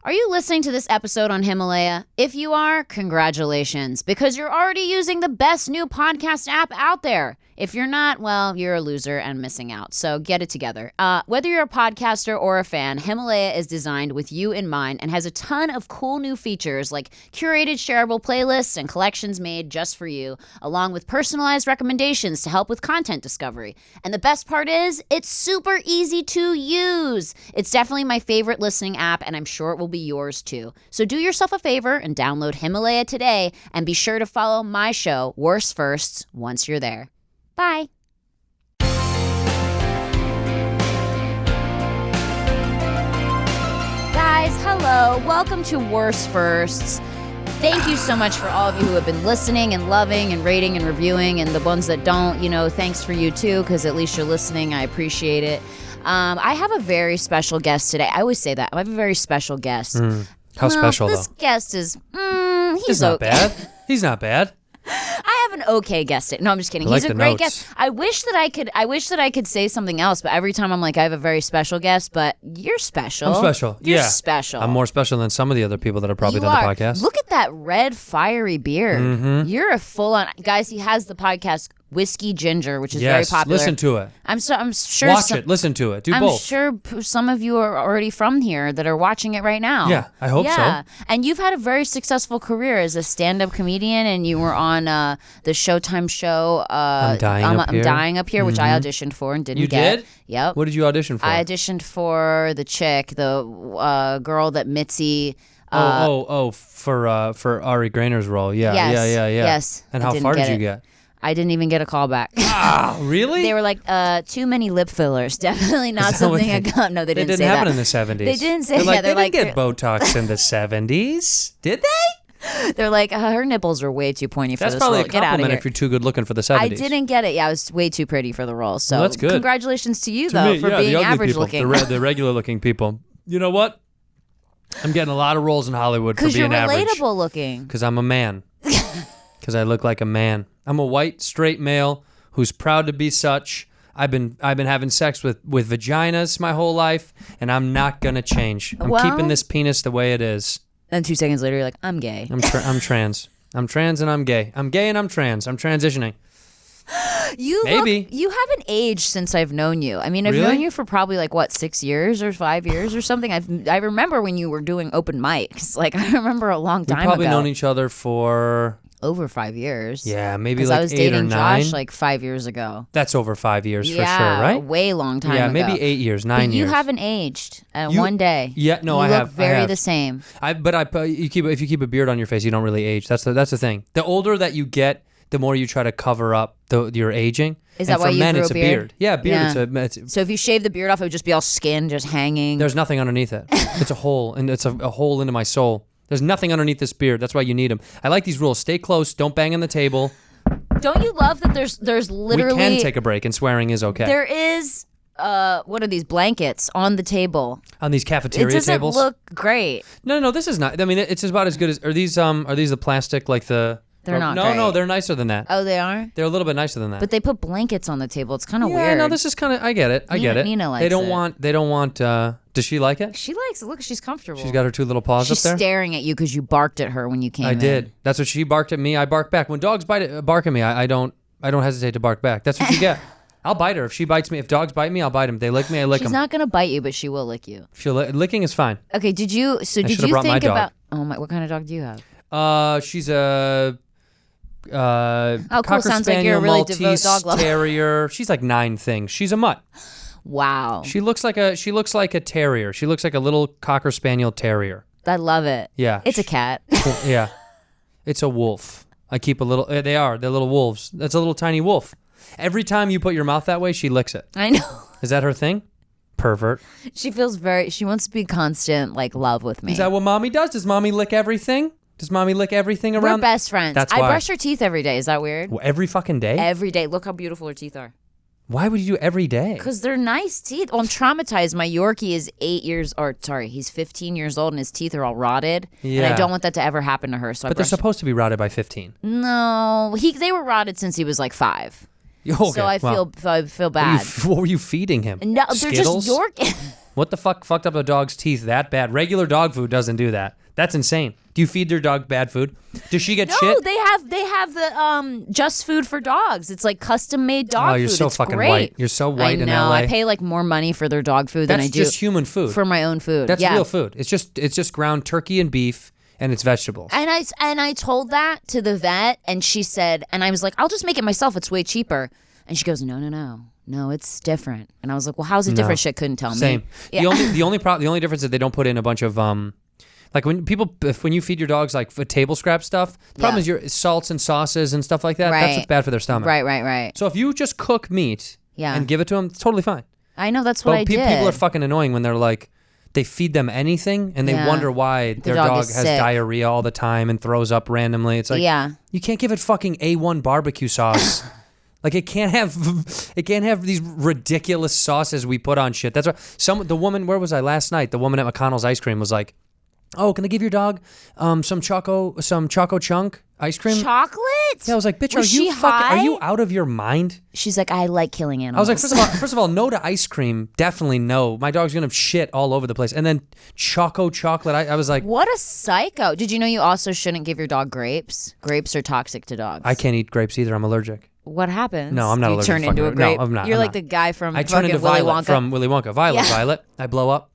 Are you listening to this episode on Himalaya? If you are, congratulations, because you're already using the best new podcast app out there. If you're not, well, you're a loser and missing out. So get it together. Whether you're a podcaster or a fan, Himalaya is designed with you in mind and has a ton of cool new features like curated shareable playlists and collections made just for you, along with personalized recommendations to help with content discovery. And the best part is, it's super easy to use. It's definitely my favorite listening app, and I'm sure it will be yours too. So do yourself a favor and download Himalaya today, and be sure to follow my show, Worst Firsts, once you're there. Bye. Guys, hello. Welcome to Worst Firsts. Thank you so much for all of you who have been listening and loving and rating and reviewing, and the ones that don't, thanks for you too, because at least you're listening. I appreciate it. I have a very special guest today. I always say that. I have a very special guest. How special, this though? This guest is, he's not bad. He's not bad. I have an okay guest. No, I'm just kidding. He's a great guest. I wish that I could say something else, but every time I'm like, I have a very special guest, but you're special. I'm special. You're special. I'm more special than some of the other people that have probably done the podcast. Look at that red fiery beard. Mm-hmm. You're a full-on guys. He has the podcast Whiskey Ginger, which is very popular. Listen to it. I'm sure. Watch it. Listen to it. Do both. I'm sure some of you are already from here that are watching it right now. Yeah, I hope so. And you've had a very successful career as a stand-up comedian, and you were on the Showtime show. I'm Dying Up Here, which I auditioned for and didn't get. You did? Yep. What did you audition for? I auditioned for the chick, the girl that Mitzi. For Ari Grainer's role. Yeah. Yes. And how far did you get? I didn't even get a call back. Ah, really? They were like, too many lip fillers. Definitely not something I got. No, they didn't say that. It didn't happen in the 70s. They didn't say that. They didn't get Botox in the 70s. Did they? They're like, her nipples are way too pointy for this role. That's probably a compliment if you're too good looking for the 70s. I didn't get it. Yeah, I was way too pretty for the role. So that's good. Congratulations to you, though, for being average looking. The regular looking people. You know what? I'm getting a lot of roles in Hollywood for being average. Because you're relatable looking. Because I'm a man. Because I look like a man. I'm a white, straight male who's proud to be such. I've been having sex with vaginas my whole life, and I'm not going to change. I'm keeping this penis the way it is. Then 2 seconds later, you're like, I'm gay. I'm trans. I'm trans and I'm gay. I'm gay and I'm trans. I'm transitioning. You haven't aged since I've known you. I mean, I've known you for probably 6 years or 5 years or something. I remember when you were doing open mics. I remember a long time ago. We've probably known each other for over 5 years. Yeah, maybe 8 or 9. I was dating 9. Josh 5 years ago. That's over 5 years for sure, right? A way long time ago. Yeah, maybe 8 years, 9 years. You haven't aged one day. Yeah, no, I have. You look very the same. If you keep a beard on your face, you don't really age. That's the thing. The older that you get, the more you try to cover up your aging. Is that why you grew a beard? Yeah, beard. So if you shave the beard off, it would just be all skin just hanging. There's nothing underneath it. It's a hole, and it's a hole into my soul. There's nothing underneath this beard. That's why you need them. I like these rules. Stay close. Don't bang on the table. Don't you love that there's literally... We can take a break, and swearing is okay. There is... what are these blankets on the table? On these cafeteria tables? It doesn't look great. No, this is not. I mean, it's about as good as... Are these the plastic, They're not great. No, they're nicer than that. Oh, they are? They're a little bit nicer than that. But they put blankets on the table. It's kind of weird. Yeah, no, this is kind of... I get it. Nina likes it. They don't want... Does she like it? She likes it. Look, she's comfortable. She's got her 2 little paws up there? She's staring at you because you barked at her when you came in. I did. That's what she barked at me. I bark back. When dogs bark at me, I don't hesitate to bark back. That's what you get. I'll bite her. If she bites me, if dogs bite me, I'll bite them. They lick me, I lick them. She's not going to bite you, but she will lick you. Licking is fine. Okay, did you think about... Oh my, what kind of dog do you have? She's a... cool. Sounds like you're a really devout dog lover. Terrier. She's 9 things. She's a mutt. Wow. She looks like a terrier. She looks like a little Cocker Spaniel terrier. I love it. Yeah. It's a cat. Yeah. It's a wolf. I keep a little... They're little wolves. That's a little tiny wolf. Every time you put your mouth that way, she licks it. I know. Is that her thing? Pervert. She wants to be constant, love with me. Is that what mommy does? Does mommy lick everything? Does mommy lick everything around? We're best friends. That's why. I brush her teeth every day. Is that weird? Well, every fucking day? Every day. Look how beautiful her teeth are. Why would you do every day? Because they're nice teeth. Well, I'm traumatized. My Yorkie is he's 15 years old and his teeth are all rotted. Yeah. And I don't want that to ever happen to her. So But they're supposed to be rotted by 15. No. They were rotted since he was 5. Okay, so I feel bad. What were you feeding him? No, Skittles? they're just Yorkie. What the fuck fucked up a dog's teeth that bad? Regular dog food doesn't do that. That's insane. Do you feed your dog bad food? Does she get shit? No, they have the Just Food for Dogs. It's like custom made dog food. Oh, you're so it's fucking great. white. You're so white in LA. I pay like more money for their dog food than I do. That's just human food. For my own food. That's real food. It's just ground turkey and beef and it's vegetables. And I told that to the vet, and she said, and I was like, I'll just make it myself. It's way cheaper. And she goes, no, it's different. And I was like, well, how's it different? She couldn't tell me. Same. Yeah. The only difference is that they don't put in a bunch of like when you feed your dogs like table scrap stuff. The problem is your salts and sauces and stuff like that. Right. That's what's bad for their stomach. Right. So if you just cook meat and give it to them, it's totally fine. I know that's what I did. People are fucking annoying when they're like, they feed them anything and they wonder why their dog has sick. diarrhea all the time and throws up randomly. It's like, you can't give it fucking A1 barbecue sauce. Like it can't have these ridiculous sauces we put on shit. That's why the woman, where was I last night? The woman at McConnell's ice cream was like, "Oh, can I give your dog some choco chunk ice cream?" Chocolate? Yeah, I was like, "Bitch, are you out of your mind?" She's like, "I like killing animals." I was like, first of all, no to ice cream. Definitely no. My dog's gonna shit all over the place. And then chocolate. I was like, what a psycho. Did you know you also shouldn't give your dog grapes? Grapes are toxic to dogs. I can't eat grapes either. I'm allergic. What happens? No, I'm not allergic. You turn into a grape? No, I'm not. You're I'm like not. the guy from I turn into Willy Violet Wonka. from Willy Wonka. Violet. I blow up.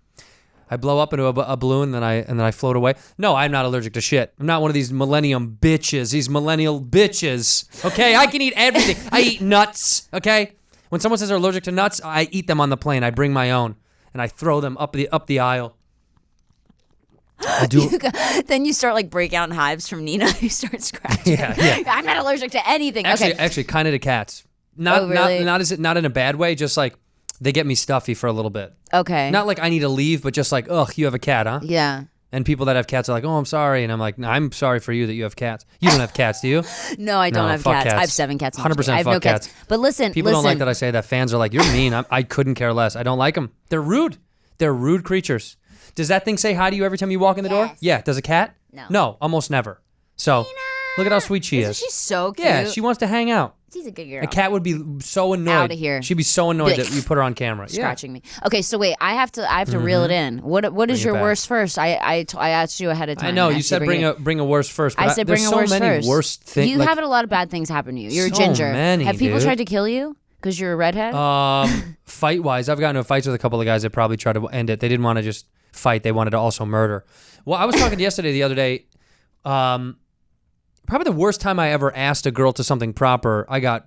Into a balloon, and then I float away. No, I'm not allergic to shit. I'm not one of these millennial bitches. Okay, I can eat everything. I eat nuts. Okay, when someone says they're allergic to nuts, I eat them on the plane. I bring my own, and I throw them up the aisle. I do. Then you start like break out in hives from Nina. You start scratching. Yeah. I'm not allergic to anything. Actually, kind of to cats. Not in a bad way. Just like they get me stuffy for a little bit. Okay. Not like I need to leave, but just like, ugh, you have a cat, huh? Yeah. And people that have cats are like, oh, I'm sorry. And I'm like, no, I'm sorry for you that you have cats. You don't have cats, do you? No, I don't have fuck cats. I have 7 cats. 100% I have fuck no cats. But listen. People don't like that I say that. Fans are like, you're mean. I couldn't care less. I don't like them. They're rude. They're rude creatures. Does that thing say hi to you every time you walk in the door? Yeah. Does a cat? No. No, almost never. So look at how sweet she is. She's so cute. Yeah, she wants to hang out. She's a good girl. A cat would be so annoyed. Outta here. She'd be so annoyed Like, that you put her on camera. Scratching me. Okay, so wait, I have to reel it in. What is your worst first? I asked you ahead of time. I know you said bring a worst first. But I said bring a worst first. There's so many worst things. You have a lot of bad things happen to you. You're a So ginger. many, have people dude. tried to kill you because you're a redhead? Fight wise, I've gotten into fights with a couple of guys that probably tried to end it. They didn't want to just fight. They wanted to also murder. Well, I was talking the other day. Probably the worst time I ever asked a girl to something proper. I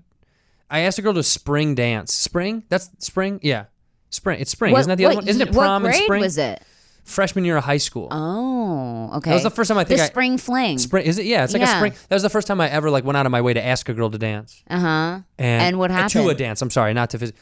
asked a girl to a spring dance. Spring? That's spring? Yeah. Spring. It's spring. Isn't that the other one? Isn't it prom and spring? What grade was it? Freshman year of high school. Oh, okay. That was the first time I think the spring fling. Spring, is it? Yeah, it's like a spring. That was the first time I ever went out of my way to ask a girl to dance. And what happened? To a dance. I'm sorry, not to visit.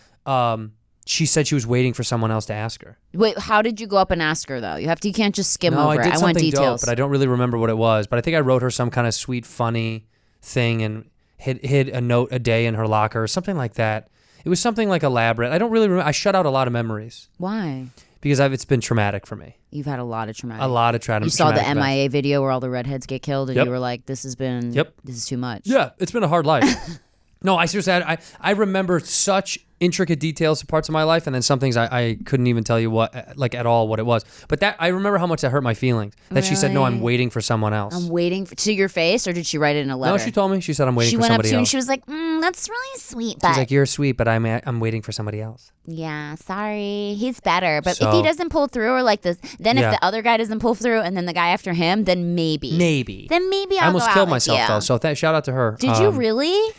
She said she was waiting for someone else to ask her. Wait, how did you go up and ask her though? You can't just skim over it. No, I did want something details. dope, but I don't really remember what it was. But I think I wrote her some kind of sweet, funny thing and hid a note a day in her locker or something like that. It was something like elaborate. I don't really remember. I shut out a lot of memories. Why? Because it's been traumatic for me. You've had a lot of traumatic. A lot of traumatic. You saw the MIA video where all the redheads get killed, and you were like, "This has been. This is too much." Yeah, it's been a hard life. No, I seriously, I remember such intricate details of parts of my life, and then some things I couldn't even tell you at all what it was. But that I remember how much that hurt my feelings. That she said, "No, I'm waiting for someone else." I'm waiting to your face, or did she write it in a letter? No, she told me. She said, "I'm waiting for somebody else." She went up to you and she was like, "That's really sweet." But she's like, "You're sweet, but I'm waiting for somebody else." Yeah, sorry, he's better. But if he doesn't pull through, or like this, then if the other guy doesn't pull through, and then the guy after him, then maybe. Then maybe I'll I almost go killed out myself though. So shout out to her. Did you really?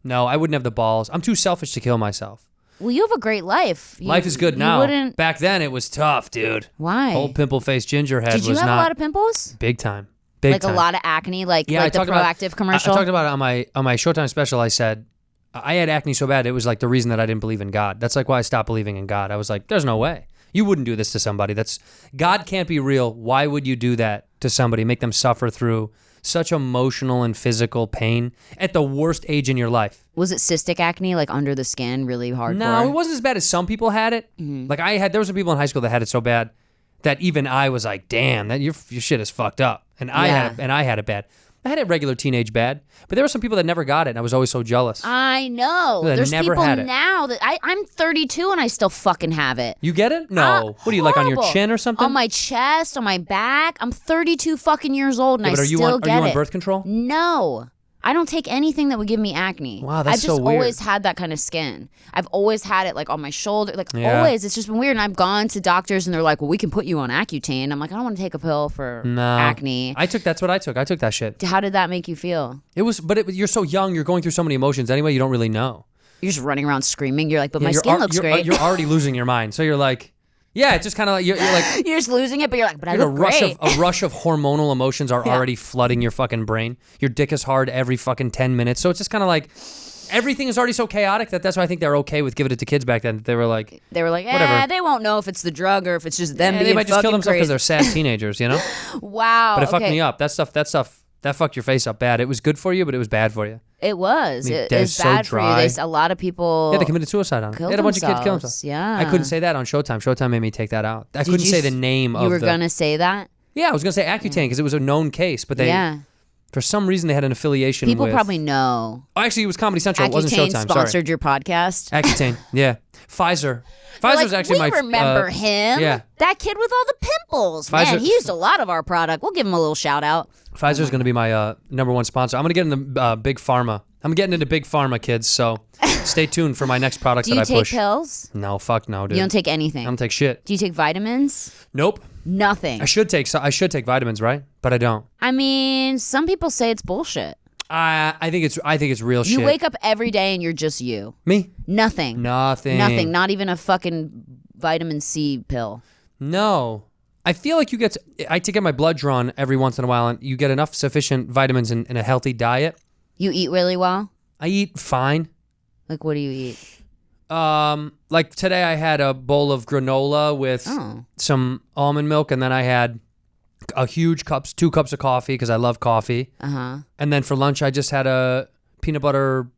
No, I wouldn't have the balls. I'm too selfish to kill myself. Well, you have a great life. Life is good now. Wouldn't... Back then, it was tough, dude. Why? Old pimple-faced gingerhead was not... Did you have a lot of pimples? Big time. A lot of acne, like the Proactive commercial? I talked about it on my Showtime special. I said, I had acne so bad, it was like the reason that I didn't believe in God. That's like why I stopped believing in God. I was like, there's no way. You wouldn't do this to somebody. God can't be real. Why would you do that to somebody? Make them suffer through such emotional and physical pain at the worst age in your life. Was it cystic acne, like under the skin, really hardcore? No, it wasn't as bad as some people had it. Mm-hmm. Like there was some people in high school that had it so bad that even I was like, damn, that your shit is fucked up. And I had it bad. I had a regular teenage bad, but there were some people that never got it, and I was always so jealous. I know. That There's never people had it. now that I'm 32 and I still fucking have it. You get it? No. What do you, like on your Horrible. chin or something? On my chest, on my back. I'm 32 fucking years old and Yeah, but I still get it. Are you on birth control? No. I don't take anything that would give me acne. Wow, that's so weird. I've just always had that kind of skin. I've always had it like on my shoulder, like Yeah. always. It's just been weird. And I've gone to doctors and they're like, well, we can put you on Accutane. I'm like, I don't want to take a pill for acne. That's what I took. I took that shit. How did that make you feel? You're so young. You're going through so many emotions anyway. You don't really know. You're just running around screaming. You're like, but my skin looks great. You're already losing your mind. So you're like, yeah, it's just kind of like you're like you're just losing it, but you're like, but I look great. A rush of hormonal emotions are already flooding your fucking brain. Your dick is hard every fucking 10 minutes. So it's just kind of like everything is already so chaotic that's why I think they're okay with giving it to kids back then. They were like, whatever. They won't know if it's the drug or if it's just them being they might just kill themselves because crazy. they're sad teenagers, you know? Wow. But it fucked me up. That stuff that fucked your face up bad. It was good for you, but it was bad for you. It was. I mean, It was so bad dry. for you. A lot of people. Yeah, they committed suicide on it. They had a bunch of kids kill themselves. Yeah. I couldn't say that on Showtime. Showtime made me take that out. I couldn't say the name of You were going to say that? Yeah, I was going to say Accutane because it was a known case, but for some reason they had an affiliation People with... probably know. Oh, actually, it was Comedy Central. It wasn't Accutane Showtime. sponsored your podcast. Accutane, yeah. Pfizer. Pfizer's actually we my... remember him. Yeah. That kid with all the pimples. Pfizer- Man, he used a lot of our product. We'll give him a little shout out. Pfizer's going to be my number one sponsor. I'm going to get into big pharma. I'm getting into big pharma, kids, so stay tuned for my next product Do that I you push. take pills? No, fuck no, dude. You don't take anything? I don't take shit. Do you take vitamins? Nope. Nothing. I should take vitamins, right? But I don't. I mean, some people say it's bullshit. I think it's real shit. You wake up every day and you're just you. Me? Nothing. Nothing. Nothing. Not even a fucking vitamin C pill. No. I feel like I get my blood drawn every once in a while, and you get enough sufficient vitamins in a healthy diet. You eat really well? I eat fine. Like, what do you eat? Like today I had a bowl of granola with some almond milk, and then I had two cups of coffee because I love coffee. Uh-huh. And then for lunch I just had a peanut butter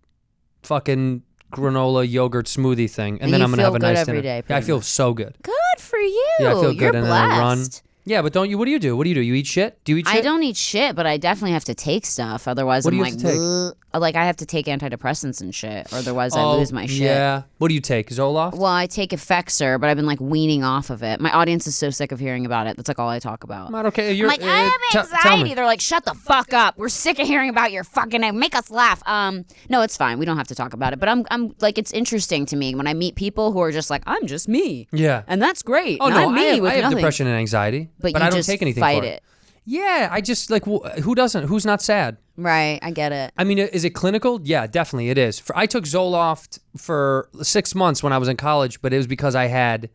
fucking granola yogurt smoothie thing, and then I'm gonna have a nice dinner. Day, yeah, I feel so good. Good for you. Yeah, I feel You're good, and blessed. then I run. Yeah, but don't you? What do you do? You eat shit? Do you eat shit? I don't eat shit, but I definitely have to take stuff. Otherwise, What do I'm you like, have to take? "Ugh." Like I have to take antidepressants and shit. Or otherwise, I lose my shit. Yeah. What do you take? Zoloft? Well, I take Effexor, but I've been like weaning off of it. My audience is so sick of hearing about it. That's like all I talk about. I'm not okay. I'm like, I have anxiety. They're like, shut the fuck up. We're sick of hearing about your fucking name. Make us laugh. No, it's fine. We don't have to talk about it. But I'm like, it's interesting to me when I meet people who are just like, I'm just me. Yeah. And that's great. Oh and no, I'm me with I have nothing. depression and anxiety, but you I don't just take anything fight for it. Yeah, I just like who doesn't? Who's not sad? Right, I get it. I mean, is it clinical? Yeah, definitely it is. I took Zoloft for 6 months when I was in college, but it was because I had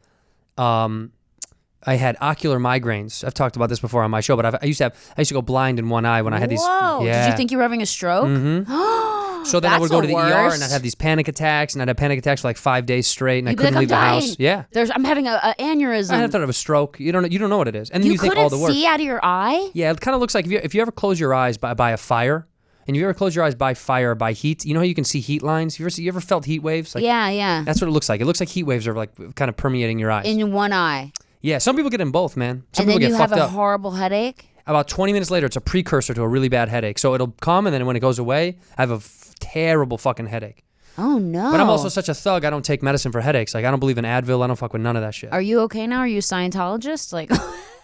ocular migraines. I've talked about this before on my show, but I used to go blind in one eye when I had these. Whoa! Yeah. Did you think you were having a stroke? Mm-hmm. So then I would go to the ER and I'd have these panic attacks, and I'd have panic attacks for like 5 days straight, and I couldn't leave the house. Yeah. I'm having a aneurysm. I thought of a stroke. You don't know what it is, and then you think all the work. couldn't see out of your eye? Yeah, it kind of looks like if you ever close your eyes by a fire, and you ever close your eyes by fire, by heat, you know how you can see heat lines? You ever felt heat waves? Like, Yeah. That's what it looks like. It looks like heat waves are like kind of permeating your eyes. In one eye. Yeah, some people get in both, man. Some And then people you get have fucked a up. horrible headache? About 20 minutes later, it's a precursor to a really bad headache. So it'll come, and then when it goes away, I have a terrible fucking headache. Oh, no. But I'm also such a thug, I don't take medicine for headaches. Like, I don't believe in Advil. I don't fuck with none of that shit. Are you okay now? Are you a Scientologist? Like,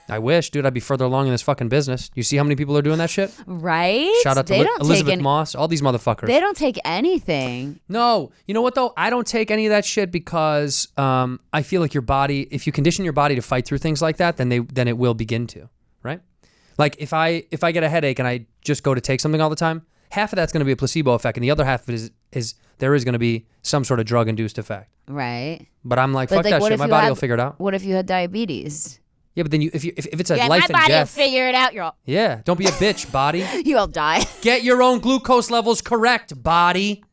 I wish, dude, I'd be further along in this fucking business. You see how many people are doing that shit? right? Shout out to Elizabeth Moss, all these motherfuckers. They don't take anything. No, you know what though? I don't take any of that shit because I feel like your body, if you condition your body to fight through things like that, then it will begin to, right? Like if I get a headache and I just go to take something all the time, half of that's going to be a placebo effect, and the other half of it is there is going to be some sort of drug induced effect. Right. But I'm like, fuck that shit. My body will figure it out. What if you had diabetes? Yeah, but then if it's a life my and body death, will figure it out. yeah, don't be a bitch, body. You'll die. Get your own glucose levels correct, body.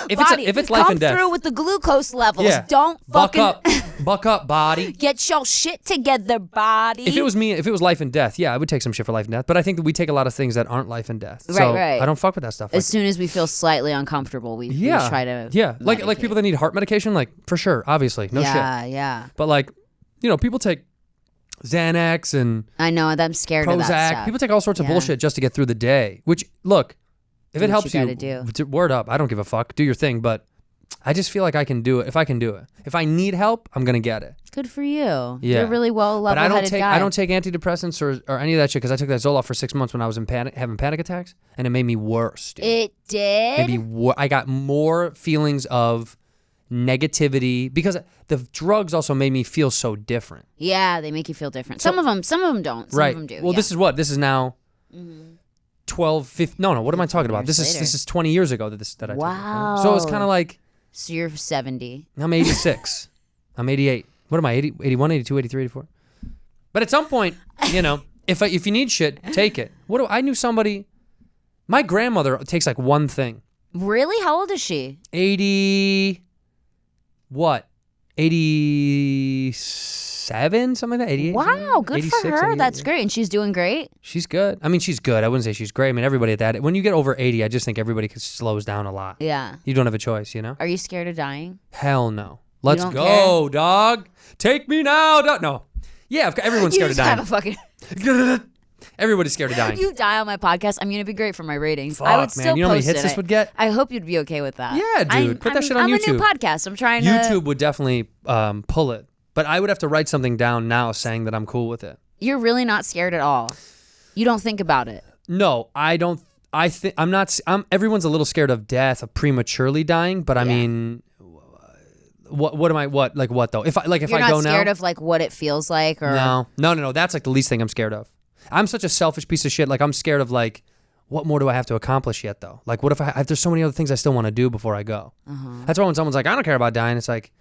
If it's life and death, come through with the glucose levels. Yeah. Don't fucking buck up, body. get your shit together, body. If it was life and death, yeah, I would take some shit for life and death. But I think that we take a lot of things that aren't life and death. So Right. I don't fuck with that stuff. As soon as we feel slightly uncomfortable, we try to like people that need heart medication, like for sure, obviously, no shit. Yeah. But like, people take Xanax and I know, I'm scared of that Prozac. stuff. People take all sorts of bullshit just to get through the day. Which, look, if it helps you, word up. I don't give a fuck. Do your thing. But I just feel like I can do it. If I can do it. If I need help, I'm going to get it. Good for you. Yeah. You're really level-headed guy. I don't take antidepressants or any of that shit because I took that Zoloft for 6 months when I was having panic attacks, and it made me worse, dude. It did? I got more feelings of negativity because the drugs also made me feel so different. Yeah, they make you feel different. Some of them don't. Some of them do. Well, this is now 12, 15. No, what am I talking about? This is 20 years ago that I took it. So it's kind of like. So you're 70. I'm 86. I'm 88. What am I? 80, 81, 82, 83, 84. But at some point, if you need shit, take it. I knew somebody. My grandmother takes like one thing. Really? How old is she? 80. What? 87, something like that. 88. Wow, good 86, for her. 88, That's great. And she's doing great. She's good. I mean, she's good. I wouldn't say she's great. I mean, everybody at that. When you get over 80, I just think everybody slows down a lot. Yeah. You don't have a choice, Are you scared of dying? Hell no. Let's go, dog. Take me now, dog. No. Yeah, everyone's scared of dying. Everybody's scared of dying. You die on my podcast, I'm going to be great for my ratings. Fuck, I would still man. You know how many post hits this would get? I hope you'd be okay with that. Yeah, dude. Put that shit on YouTube. I'm a new podcast. I'm trying to... YouTube would definitely pull it. But I would have to write something down now saying that I'm cool with it. You're really not scared at all. You don't think about it. No, I don't. I'm not. Everyone's a little scared of death, of prematurely dying. But I mean, what am I? What like what though? If I go now, you're not scared of like what it feels like, or no. That's like the least thing I'm scared of. I'm such a selfish piece of shit. Like I'm scared of like, what more do I have to accomplish yet though? Like what if there's so many other things I still want to do before I go? That's why when someone's like, I don't care about dying, it's like,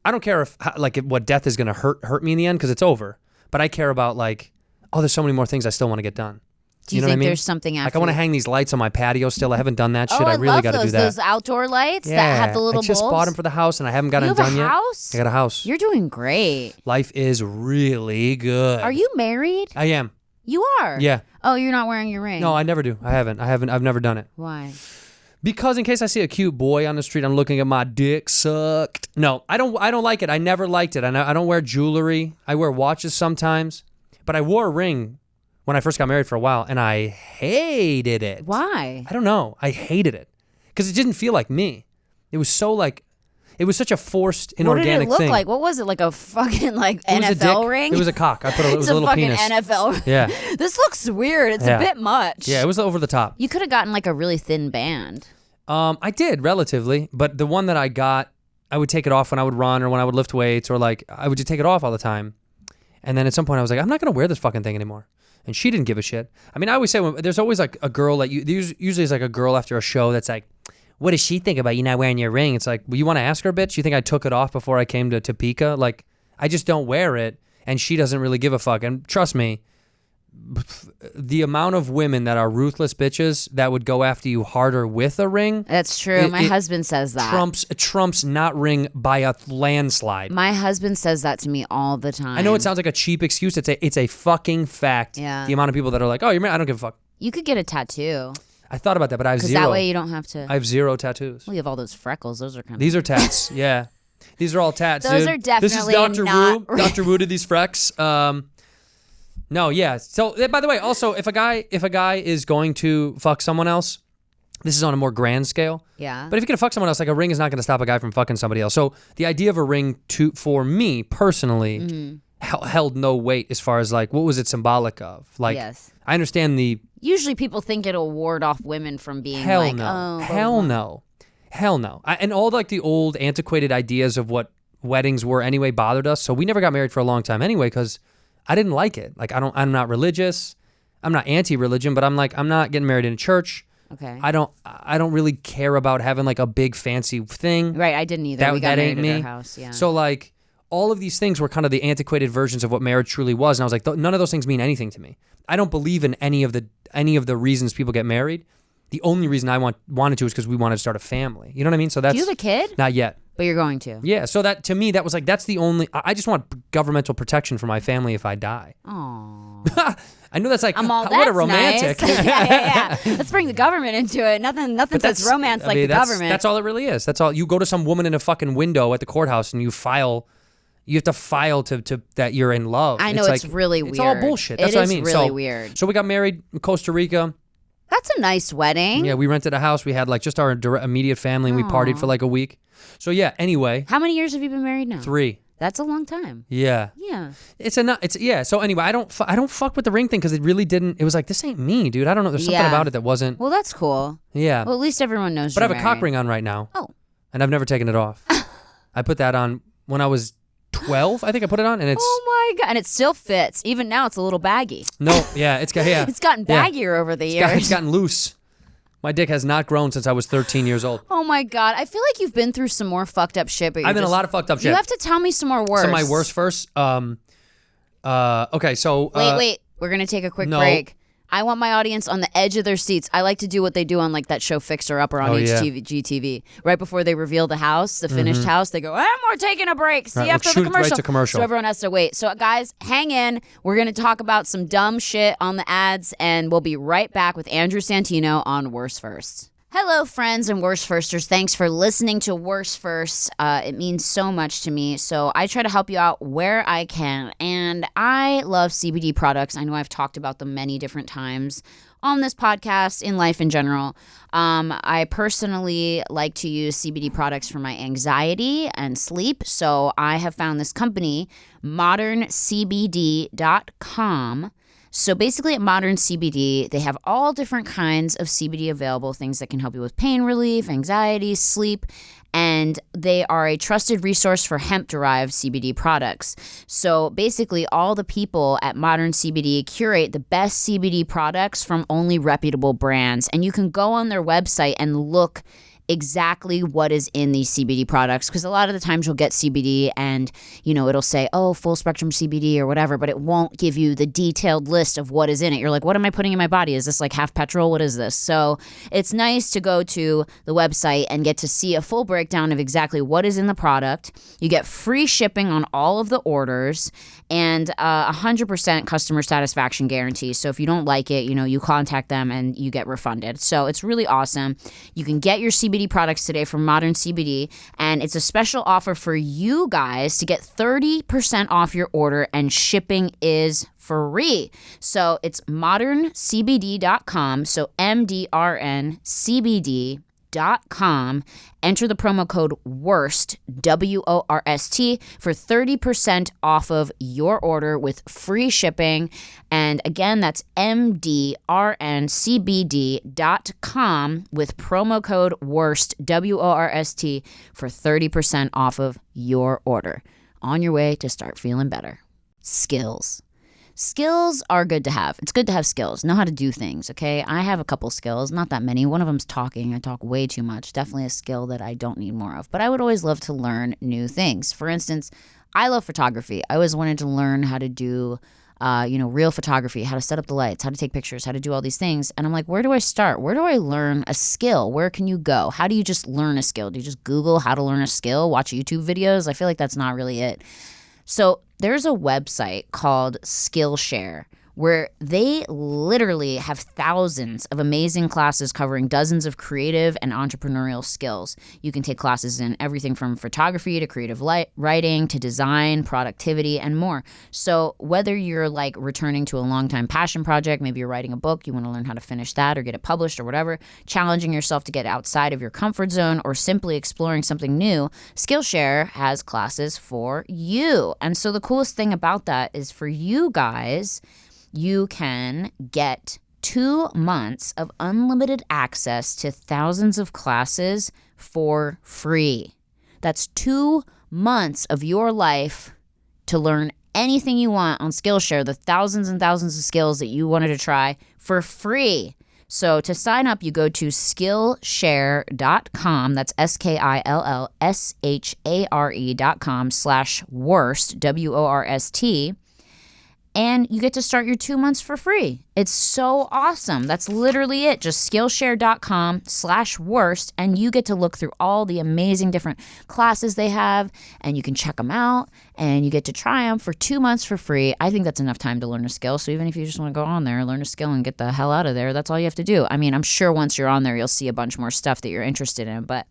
I don't care if what death is gonna hurt me in the end because it's over. But I care about like, oh, there's so many more things I still want to get done. Do you know think what I mean? there's something after? Like I want to hang these lights on my patio still. I haven't done that shit. I really got to do that. Those outdoor lights that have the little I just bulbs? bought them for the house and I haven't got them done yet. You have a house? I got a house. You're doing great. Life is really good. Are you married? I am. You are? Yeah. Oh, you're not wearing your ring? No, I never do. I've never done it. Why? Because in case I see a cute boy on the street, I'm looking at my dick sucked. No, I don't like it. I never liked it. I don't wear jewelry. I wear watches sometimes. But I wore a ring when I first got married for a while, and I hated it. Why? I don't know. I hated it. Because it didn't feel like me. It was so like, it was such a forced, inorganic thing. What did it look like? What was it? Like a fucking NFL ring? It was a cock. It was a little penis. It's a fucking NFL. Yeah. This looks weird. It's a bit much. Yeah, it was over the top. You could have gotten like a really thin band. I did, relatively. But the one that I got, I would take it off when I would run or when I would lift weights, or like, I would just take it off all the time. And then at some point I was like, I'm not going to wear this fucking thing anymore. And she didn't give a shit. I mean, I always say, there's always like a girl, like usually it's like a girl after a show that's like, what does she think about you not wearing your ring? It's like, well, you want to ask her, bitch? You think I took it off before I came to Topeka? Like, I just don't wear it, and she doesn't really give a fuck. And trust me, the amount of women that are ruthless bitches that would go after you harder with a ring. That's true. My husband says that. Trumps not ring by a landslide. My husband says that to me all the time. I know it sounds like a cheap excuse. It's a fucking fact. Yeah. The amount of people that are like, oh, you're married? I don't give a fuck. You could get a tattoo. I thought about that, but I have zero. Because that way you don't have to. I have zero tattoos. Well, you have all those freckles. Those are kind of. These are tats. Yeah. These are all tats. Those dude. are definitely This is Dr. not. Wu. Dr. Wu did these frecks. No, yeah. So, by the way, also, if a guy is going to fuck someone else, this is on a more grand scale. Yeah. But if you're going to fuck someone else, like a ring is not going to stop a guy from fucking somebody else. So the idea of a ring, for me personally, held no weight as far as like, what was it symbolic of? Like, yes. I understand the... Usually people think it'll ward off women from being Hell like, no. oh. Hell no. Hell no. And all like the old antiquated ideas of what weddings were anyway bothered us. So we never got married for a long time anyway because I didn't like it. Like I'm not religious. I'm not anti-religion, but I'm not getting married in a church. Okay. I don't really care about having like a big fancy thing. Right, I didn't either. We got married at our house, yeah. So like all of these things were kind of the antiquated versions of what marriage truly was, and I was like, none of those things mean anything to me. I don't believe in any of the reasons people get married. The only reason I wanted to is because we wanted to start a family. You know what I mean? So that's. Do you have a kid? Not yet. But you're going to. Yeah. So that to me, that was like that's the only. I just want governmental protection for my family if I die. Aww. I know that's like what a romantic. Nice. yeah. Let's bring the government into it. Nothing says romance like the government. That's all it really is. That's all. You go to some woman in a fucking window at the courthouse and you file You have to file to that you're in love. I know, it's really weird. It's all bullshit. That's what I mean. It is really weird. So we got married in Costa Rica. That's a nice wedding. Yeah, we rented a house. We had like just our immediate family, and we partied for like a week. So yeah. Anyway, how many years have you been married now? 3. That's a long time. Yeah. Yeah. Yeah. So anyway, I don't fuck with the ring thing because it really didn't. It was like, this ain't me, dude. I don't know. There's something about it that wasn't. Well, that's cool. Yeah. Well, at least everyone knows. But I have a cock ring on right now. Oh. And I've never taken it off. I put that on when I was 12. I think I put it on, and it's. Oh my god! And it still fits. Even now, it's a little baggy. No. Yeah. It's gotten baggier over the years. It's gotten loose. My dick has not grown since I was 13 years old. Oh my god! I feel like you've been through some more fucked up shit. But I've been a lot of fucked up shit. You have to tell me some more worst. Some of my worst firsts. Okay, so wait. We're gonna take a quick break. I want my audience on the edge of their seats. I like to do what they do on like that show Fixer Upper on HGTV. Right before they reveal the house, the finished house, they go, we're taking a break. See you after the commercial. Right to commercial. So everyone has to wait. So guys, hang in. We're going to talk about some dumb shit on the ads, and we'll be right back with Andrew Santino on Worst Firsts. Hello, friends and Worst Firsters. Thanks for listening to Worst Firsts. It means so much to me. So I try to help you out where I can. And I love CBD products. I know I've talked about them many different times on this podcast, in life in general. I personally like to use CBD products for my anxiety and sleep. So I have found this company, moderncbd.com. So basically at Modern CBD, they have all different kinds of CBD available, things that can help you with pain relief, anxiety, sleep, and they are a trusted resource for hemp-derived CBD products. So basically all the people at Modern CBD curate the best CBD products from only reputable brands, and you can go on their website and look exactly what is in these CBD products, because a lot of the times you'll get CBD and, you know, it'll say, full spectrum CBD or whatever, but it won't give you the detailed list of what is in it. You're like, what am I putting in my body? Is this like half petrol? What is this? So it's nice to go to the website and get to see a full breakdown of exactly what is in the product. You get free shipping on all of the orders and 100% customer satisfaction guarantee. So if you don't like it, you know, you contact them and you get refunded. So it's really awesome. You can get your CBD products today from Modern CBD, and it's a special offer for you guys to get 30% off your order, and shipping is free. So it's moderncbd.com, so MDRNCBD.com. Enter the promo code WORST, WORST, for 30% off of your order with free shipping. And again, that's MDRNCBD.com with promo code WORST, WORST, for 30% off of your order. On your way to start feeling better. Skills. Skills are good to have. It's good to have skills. Know how to do things, okay? I have a couple skills, not that many. One of them's talking. I talk way too much. Definitely a skill that I don't need more of. But I would always love to learn new things. For instance, I love photography. I always wanted to learn how to do, real photography, how to set up the lights, how to take pictures, how to do all these things. And I'm like, where do I start? Where do I learn a skill? Where can you go? How do you just learn a skill? Do you just Google how to learn a skill, watch YouTube videos? I feel like that's not really it. So there's a website called Skillshare where they literally have thousands of amazing classes covering dozens of creative and entrepreneurial skills. You can take classes in everything from photography to creative writing to design, productivity, and more. So whether you're like returning to a long-time passion project, maybe you're writing a book, you want to learn how to finish that or get it published or whatever, challenging yourself to get outside of your comfort zone, or simply exploring something new, Skillshare has classes for you. And so the coolest thing about that is for you guys, you can get 2 months of unlimited access to thousands of classes for free. That's 2 months of your life to learn anything you want on Skillshare, the thousands and thousands of skills that you wanted to try for free. So to sign up, you go to Skillshare.com. That's SKILLSHARE.com/worst, WORST. And you get to start your 2 months for free. It's so awesome. That's literally it. Just Skillshare.com/worst. And you get to look through all the amazing different classes they have. And you can check them out. And you get to try them for 2 months for free. I think that's enough time to learn a skill. So even if you just want to go on there, learn a skill, and get the hell out of there, that's all you have to do. I mean, I'm sure once you're on there, you'll see a bunch more stuff that you're interested in. But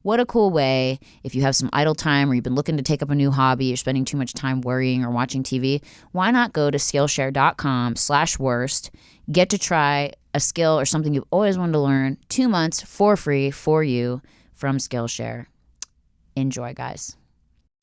what a cool way, if you have some idle time or you've been looking to take up a new hobby, you're spending too much time worrying or watching TV, why not go to Skillshare.com/worst, get to try a skill or something you've always wanted to learn, 2 months for free for you from Skillshare. Enjoy, guys.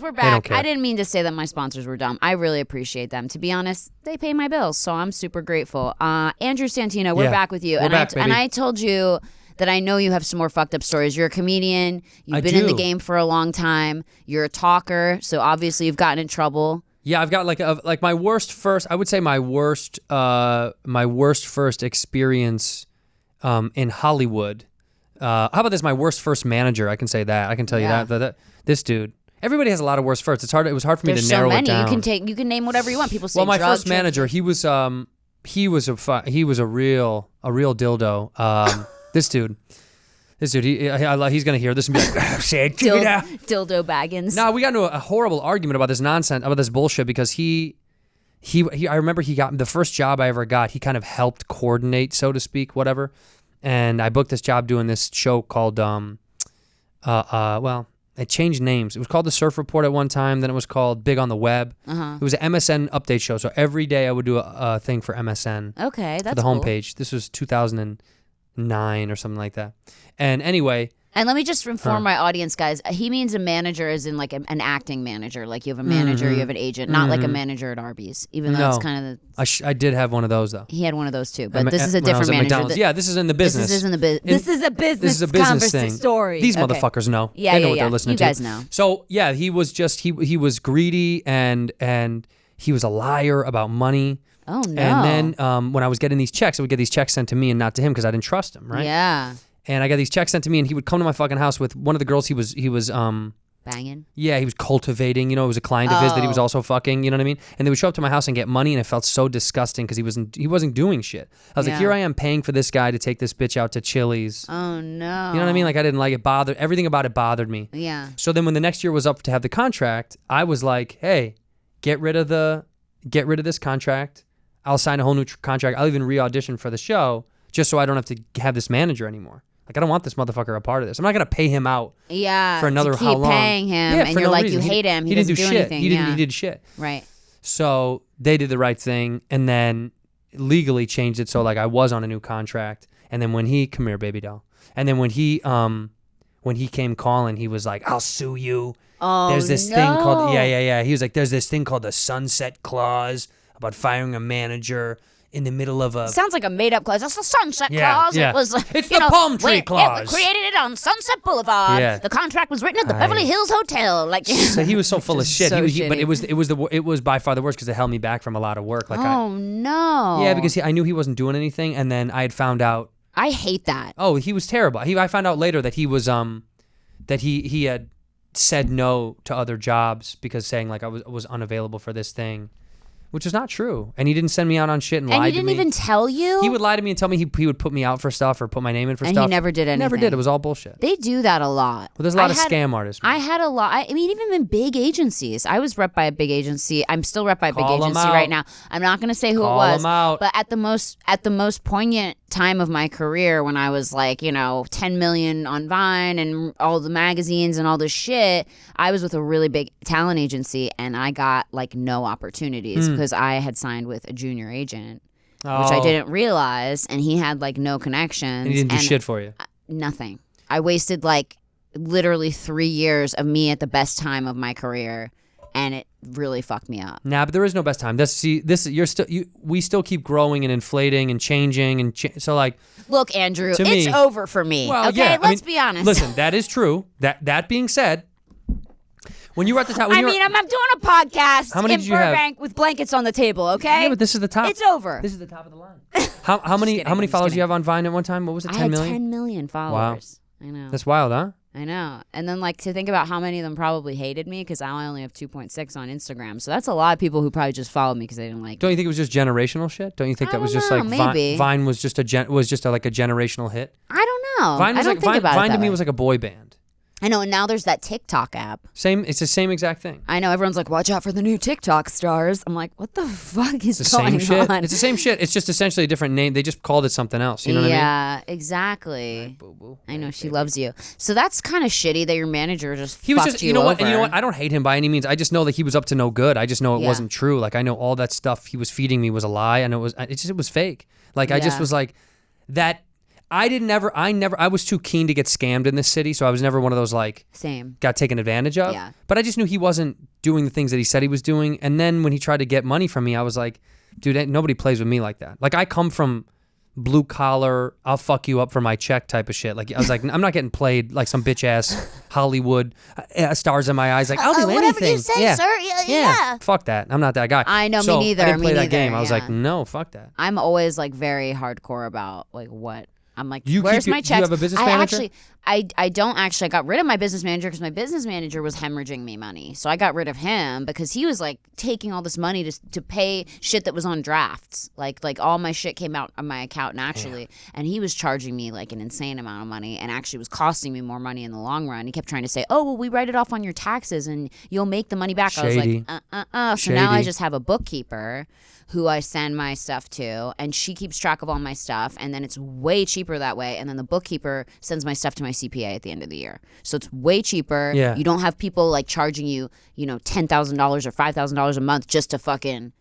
We're back. I didn't mean to say that my sponsors were dumb. I really appreciate them. To be honest, they pay my bills, so I'm super grateful. Andrew Santino, we're back with you. We're back, baby. And I told you that I know you have some more fucked up stories. You're a comedian. You've been in the game for a long time. You're a talker, so obviously you've gotten in trouble. Yeah, I've got like my worst first. I would say my worst first experience in Hollywood. How about this? My worst first manager. I can say that. I can tell you that this dude. Everybody has a lot of worst firsts. It was hard for me to narrow it down. You can name whatever you want. People say. Well, my first manager, he was a real dildo. This dude, he's gonna hear this and be like, "Say it, dildo Baggins." No, we got into a horrible argument about this nonsense, about this bullshit, because he. I remember he got the first job I ever got. He kind of helped coordinate, so to speak, whatever. And I booked this job doing this show called it changed names. It was called The Surf Report at one time. Then it was called Big on the Web. It was an MSN update show. So every day I would do a thing for MSN. Okay, that's for the homepage. This was 2009 or something like that. And anyway. And let me just inform my audience, guys. He means a manager as in like an acting manager. Like you have a manager, you have an agent, not like a manager at Arby's. Even though it's kind of I did have one of those though. He had one of those too, but this is a different manager. McDonald's. Yeah, this is in the business. This is a business thing. Story. These motherfuckers know. Yeah, they know what they're listening to. You guys know. So yeah, he was was greedy and he was a liar about money. Oh no. And then when I was getting these checks, I would get these checks sent to me and not to him because I didn't trust him, right? Yeah. And I got these checks sent to me, and he would come to my fucking house with one of the girls he was banging. Yeah, he was cultivating. You know, it was a client of his that he was also fucking. You know what I mean? And they would show up to my house and get money, and it felt so disgusting because he wasn't doing shit. I was like, here I am paying for this guy to take this bitch out to Chili's. Oh no. You know what I mean? Like I didn't like it. Everything about it bothered me. Yeah. So then when the next year was up to have the contract, I was like, hey, get rid of this contract. I'll sign a whole new contract. I'll even re-audition for the show just so I don't have to have this manager anymore. Like, I don't want this motherfucker a part of this. I'm not going to pay him out for another to keep how long. Paying him, and you're like, reason. You hate him. He doesn't do shit. anything. He did shit. Right. So they did the right thing and then legally changed it so like I was on a new contract. And then come here, baby doll. And then when he came calling, he was like, I'll sue you. Oh, there's this thing called, yeah. He was like, there's this thing called the sunset clause about firing a manager in the middle of a... Sounds like a made-up clause. That's the sunset clause. Yeah. It was, it's the palm tree clause. We created it on Sunset Boulevard. Yeah. The contract was written at the Beverly Hills Hotel. Like, so he was so full of shit. So but it was by far the worst because it held me back from a lot of work. Like no. Yeah, because I knew he wasn't doing anything, and then I had found out... I hate that. Oh, he was terrible. I found out later that he was that he had said no to other jobs because saying like I was unavailable for this thing. Which is not true. And he didn't send me out on shit and lied to me. And he didn't even tell you? He would lie to me and tell me he would put me out for stuff or put my name in for stuff. And he never did anything. Never did. It was all bullshit. They do that a lot. Well, there's a lot of scam artists. I had a lot. I mean, even in big agencies. I was rep by a big agency. I'm still rep by a big agency right now. I'm not going to say who it was. But at the most poignant time of my career when I was like, 10 million on Vine and all the magazines and all this shit, I was with a really big talent agency and I got like no opportunities because I had signed with a junior agent, which I didn't realize, and he had like no connections. And he didn't do shit for you? Nothing. I wasted like literally 3 years of me at the best time of my career, and it really fucked me up. Nah, but there is no best time. We still keep growing and inflating and changing so like. Look, Andrew, it's over for me. Well, okay, let's be honest. Listen, that is true. That being said. When you were at the top, I'm doing a podcast in Burbank have? with blankets on the table, okay? Yeah, but this is the top. It's over. This is the top of the line. How many followers do you have on Vine at one time? What was it, 10 million? I had 10 million followers. Wow. I know. That's wild, huh? I know. And then like to think about how many of them probably hated me because I only have 2.6 on Instagram. So that's a lot of people who probably just followed me because they didn't like Don't you think it was just generational shit? Don't you think that was just like maybe. Vine was just like a generational hit? I don't know. Vine to me was like a boy band. I know, and now there's that TikTok app. It's the same exact thing. I know, everyone's like, watch out for the new TikTok stars. I'm like, what the fuck is going Same shit. on? It's the same shit. It's just essentially a different name. They just called it something else. You know what I mean? Yeah, exactly. Right, boo-boo. I know, she loves you. So that's kind of shitty that your manager just He was fucked just, you you know what? over. And you know what? I don't hate him by any means. I just know that he was up to no good. I just know it wasn't true. Like, I know all that stuff he was feeding me was a lie. I know it was fake. Like, I just was like, that. I was too keen to get scammed in this city, so I was never one of those, like, Same. got taken advantage of. Yeah. But I just knew he wasn't doing the things that he said he was doing. And then when he tried to get money from me, I was like, dude, nobody plays with me like that. Like, I come from blue collar, I'll fuck you up for my check type of shit. Like, I was like, I'm not getting played like some bitch ass Hollywood stars in my eyes. Like, I'll do anything. Whatever you say, sir. Yeah. Fuck that. I'm not that guy. I know, so me neither. I didn't play me that neither, game. I was yeah. like, no, fuck that. I'm always like very hardcore about like what. I'm like, You where's keep my your- do checks? you have a business manager? I don't actually. I got rid of my business manager because my business manager was hemorrhaging me money. So I got rid of him because he was like taking all this money to pay shit that was on drafts. Like all my shit came out of my account naturally, and he was charging me like an insane amount of money, and actually was costing me more money in the long run. He kept trying to say, "Oh, well, we write it off on your taxes, and you'll make the money back." Shady. I was like, So now I Shady. just have a bookkeeper who I send my stuff to, and she keeps track of all my stuff, and then it's way cheaper that way. And then the bookkeeper sends my stuff to my CPA at the end of the year, so it's way cheaper. Yeah. You don't have people like charging you, $10,000 or $5,000 a month just to fucking.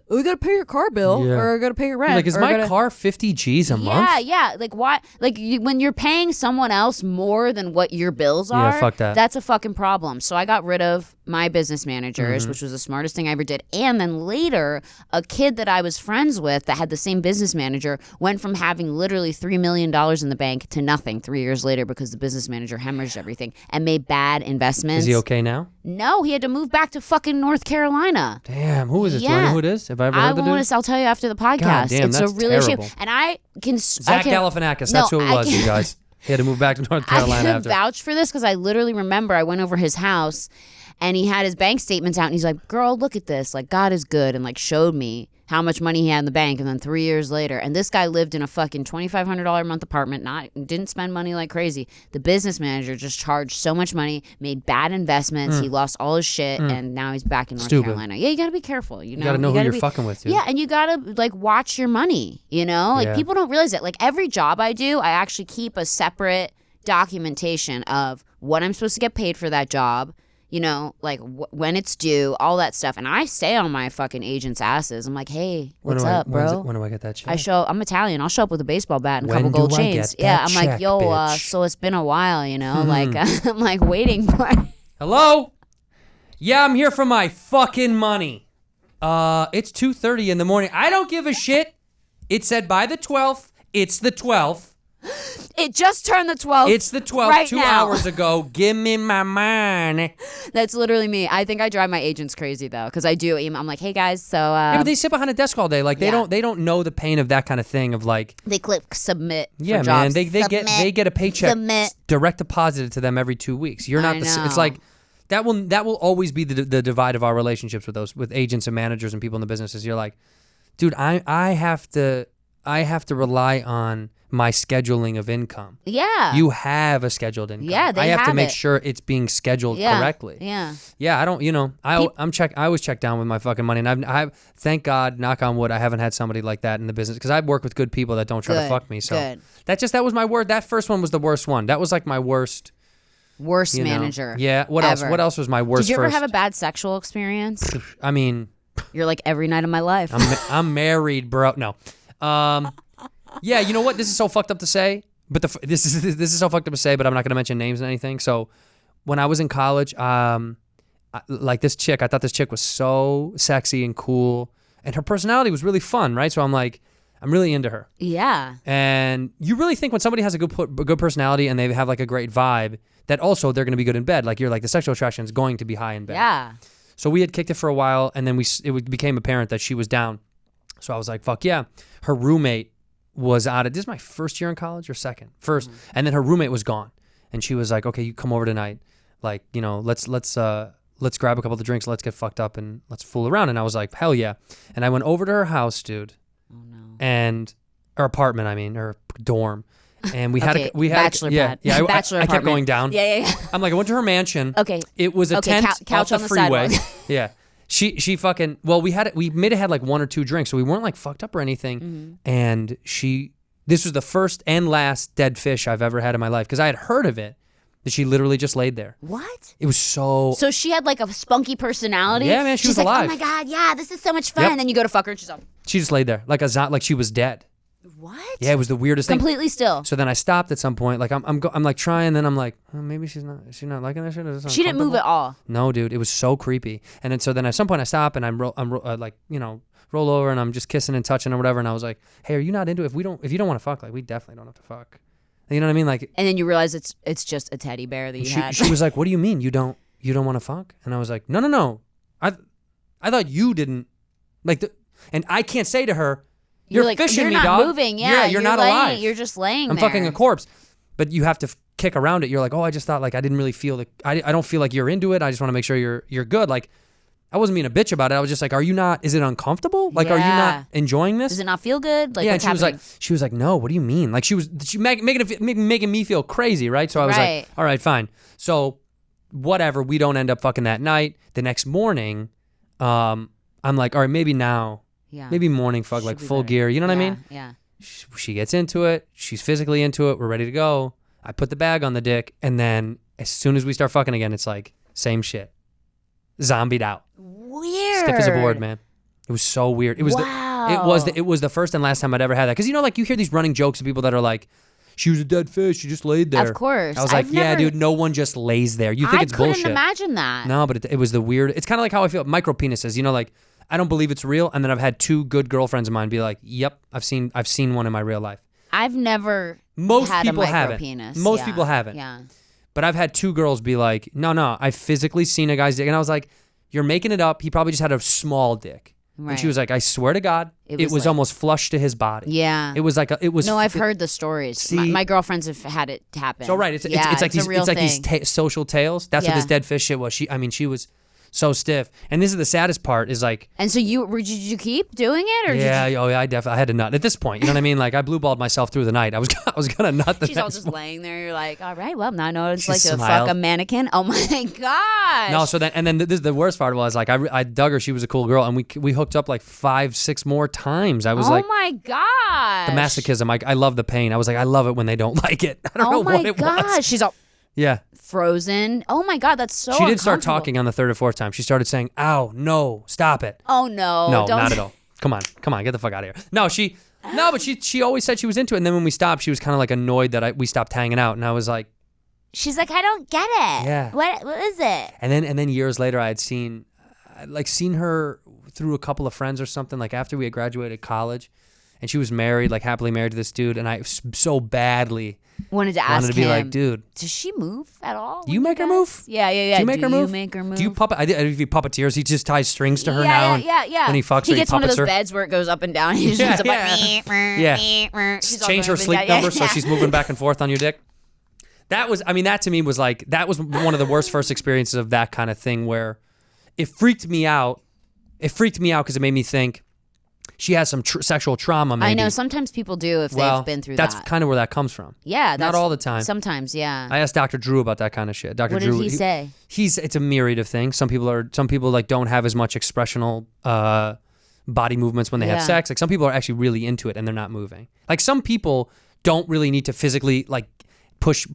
We gotta pay your car bill, Yeah. or gotta pay your rent. Like, is or my gotta- car 50 G's a month? Yeah. Like, why? Like, when you're paying someone else more than what your bills Yeah, are, fuck that. that's a fucking problem. So I got rid of my business managers, Mm-hmm. which was the smartest thing I ever did. And then later, a kid that I was friends with that had the same business manager went from having literally $3 million in the bank to nothing 3 years later because the business manager hemorrhaged everything and made bad investments. Is he okay now? No, he had to move back to fucking North Carolina. Damn, who is this? Do I Yeah. know who it is? Have I ever I heard the dude? I'll tell you after the podcast. God damn, it's that's a really shame. terrible. And I can. Zach Galifianakis, that's who it was, you guys. He had to move back to North I Carolina can after. vouch for this because I literally remember I went over his house and he had his bank statements out and he's like, girl, look at this. Like, God is good. And like showed me how much money he had in the bank. And then 3 years later, and this guy lived in a fucking $2,500 a month apartment, didn't spend money like crazy. The business manager just charged so much money, made bad investments. He lost all his shit and now he's back in North Stupid. Carolina. Yeah, you got to be careful. You You gotta know who you're fucking with, dude. Yeah, and you gotta like watch your money, Like Yeah. people don't realize it. Like every job I do, I actually keep a separate documentation of what I'm supposed to get paid for that job, like when it's due, all that stuff. And I stay on my fucking agent's asses. I'm like, hey, what's up, bro? When do I get that check? I'm Italian. I'll show up with a baseball bat and a When couple gold do I chains. get Yeah, that I'm like, check, yo, bitch? so it's been a while, like I'm like waiting for it. Hello? Yeah, I'm here for my fucking money. It's 2:30 in the morning. I don't give a shit. It said by the 12th. It's the 12th. It just turned the 12th. It's the 12th right 2 now. hours ago. Give me my money. That's literally me. I think I drive my agents crazy though, because I do email. I'm like, hey guys, so Yeah, but they sit behind a desk all day. Like they Yeah. don't know the pain of that kind of thing of like they click submit. yeah, for man. jobs. They get a paycheck Submit. direct deposited to them every 2 weeks. You're not I it's know. like that will always be the divide of our relationships with agents and managers and people in the businesses. You're like, dude, I have to rely on my scheduling of income. Yeah. You have a scheduled income. Yeah, they I have to have make it. sure it's being scheduled correctly. Yeah. Yeah, I don't. I always check down with my fucking money, and I thank God, knock on wood, I haven't had somebody like that in the business because I've worked with good people that don't try to Good, fuck me. So good. that was my word. That first one was the worst one. That was like my worst Worst manager. Yeah. What else? ever. What else was my worst? Did you ever first? have a bad sexual experience? I mean, You're like every night of my life. I'm married, bro. No. Yeah, you know what? This is so fucked up to say, but this is so fucked up to say, but I'm not gonna mention names and anything. So, when I was in college, like this chick, I thought this chick was so sexy and cool, and her personality was really fun, right? So I'm like, I'm really into her. Yeah. And you really think when somebody has a good personality and they have like a great vibe, that also they're gonna be good in bed. Like you're like the sexual attraction is going to be high in bed. Yeah. So we had kicked it for a while, and then it became apparent that she was down. So I was like, fuck yeah. Her roommate was out of, this is my first year in college or second? First. Mm-hmm. And then her roommate was gone. And she was like, okay, you come over tonight. Like, let's grab a couple of drinks, let's get fucked up and let's fool around. And I was like, hell yeah. And I went over to her house, dude. Oh no. And her apartment, her dorm. And we had Okay, we had bachelor yeah, pad. yeah. I Bachelor kept apartment. going down. Yeah. I'm like, I went to her mansion. Okay. It was a Okay, tent couch off on the the freeway. sidewalk. Yeah. She fucking, well, we may have had like 1 or 2 drinks, so we weren't like fucked up or anything. Mm-hmm. And this was the first and last dead fish I've ever had in my life, because I had heard of it, that she literally just laid there. What? It was so she had like a spunky personality? Yeah, man, she She's was like, alive. oh my God, yeah, this is so much fun. Yep. And then you go to fuck her and she's like, she just laid there like like she was dead. what? Yeah, it was the weirdest thing. Completely still. So then I stopped at some point, like I'm like trying, then I'm like, oh, maybe she's not liking that shit. Is this She didn't move at all. No, dude, it was so creepy. And then at some point I stop and I'm like, roll over and I'm just kissing and touching or whatever. And I was like, hey, are you not into it? If you don't want to fuck, like we definitely don't have to fuck. You know what I mean? Like, and then you realize it's just a teddy bear that you had. She was like, what do you mean you don't want to fuck? And I was like, no. I thought you didn't like and I can't say to her, you're like, fishing you're me, not dog. moving. Yeah, you're not alive. You're just laying I'm there. fucking a corpse. But you have to kick around it. You're like, oh, I just thought like I didn't really feel I don't feel like you're into it. I just want to make sure you're good. Like, I wasn't being a bitch about it. I was just like, are you not? Is it uncomfortable? Like, are you not enjoying this? Does it not feel good? Like, yeah, what's and happening? she was like, no. What do you mean? Like, she making me feel crazy, right? So I was like, all right, fine. So whatever. We don't end up fucking that night. The next morning, I'm like, all right, maybe now. Yeah. Maybe morning fuck, like full gear. You know what I mean? Yeah. She gets into it. She's physically into it. We're ready to go. I put the bag on the dick, and then as soon as we start fucking again, it's like same shit. Zombied out. Weird. Stiff as a board, man. It was so weird. It was it was the first and last time I'd ever had that. Because like you hear these running jokes of people that are like, she was a dead fish. She just laid there. Of course. I was like, yeah, dude, no one just lays there. You think it's bullshit. I couldn't imagine that. No, but it was the weird. It's kind of like how I feel micro penises. Like, I don't believe it's real. And then I've had 2 good girlfriends of mine be like, yep, I've seen one in my real life. I've never Most had people a micro haven't. penis. Most people haven't. Yeah. But I've had 2 girls be like, no, I've physically seen a guy's dick. And I was like, you're making it up. He probably just had a small dick. Right. And she was like, I swear to God, it was like, almost flush to his body. Yeah. It was like, No, I've heard the stories. See, my girlfriends have had it happen. So right, it's like these social tales. That's what this dead fish shit was. She was so stiff. And this is the saddest part is like. And so did you keep doing it or? Yeah, I definitely had to nut at this point. You know what I mean? Like I blue balled myself through the night. I was gonna nut. She's all just laying there. You're like, all right, well, now I know what it's She like to smiled. fuck a mannequin. Oh my gosh. No, so then this is the worst part was like I dug her. She was a cool girl, and we hooked up like 5-6 more times. I was like, oh my gosh. the masochism. I love the pain. I was like, I love it when they don't like it. I don't know what it was. Oh my gosh. She's all Yeah. frozen. Oh my God, that's so She did start uncomfortable. talking on the 3rd or 4th time. She started saying, ow, no, stop it. Oh no. No, don't. not at all. Come on, get the fuck out of here. No, but she always said she was into it. And then when we stopped, she was kind of like annoyed that we stopped hanging out. And I was like, She's like, I don't get it. Yeah. What is it? and then years later, I had seen her through a couple of friends or something, like after we had graduated college. And she was married, like happily married to this dude. And I so badly Wanted to ask wanted to be him, like, dude, does she move at all? do you make her move? Yeah. Do you make her move? Do you make her move? Do you puppet? If he puppeteers, he just ties strings to her yeah, now. Yeah. When he fucks he her, gets one of puppets those her. beds where it goes up and down. He just ends up like, She's all Change her going up and sleep down. number so she's moving back and forth on your dick. That to me was like, that was one of the worst first experiences of that kind of thing where it freaked me out. It freaked me out because it made me think she has some sexual trauma, maybe. I know. Sometimes people do if they've been through that. That's kind of where that comes from. Yeah. Not all the time. Sometimes, yeah. I asked Dr. Drew about that kind of shit. Dr. What Drew, did he say? It's a myriad of things. Some people like don't have as much expressional body movements when they have sex. Like some people are actually really into it and they're not moving. Like some people don't really need to physically like push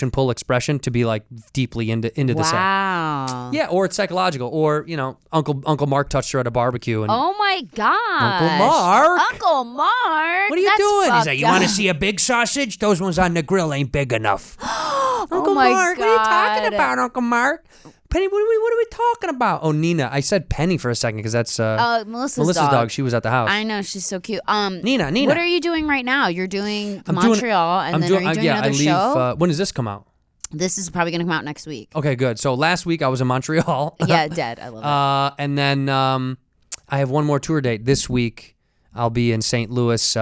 and pull expression to be like deeply into the sex. Wow. Yeah, or it's psychological, or Uncle Mark touched her at a barbecue and Oh my God. Uncle Mark. What are you doing? He's like, you want to see a big sausage? Those ones on the grill ain't big enough. Uncle my Mark, what are you talking God. about, Uncle Mark? Penny, what are we talking about? Oh, Nina. I said Penny for a second because that's Melissa's dog. She was at the house. I know, she's so cute. Nina. What are you doing right now? You're doing Montreal, are you doing another I leave, show? when does this come out? This is probably going to come out next week. Okay, good. So last week I was in Montreal. Yeah, dead. I love it. And then I have one more tour date this week. I'll be in St. Louis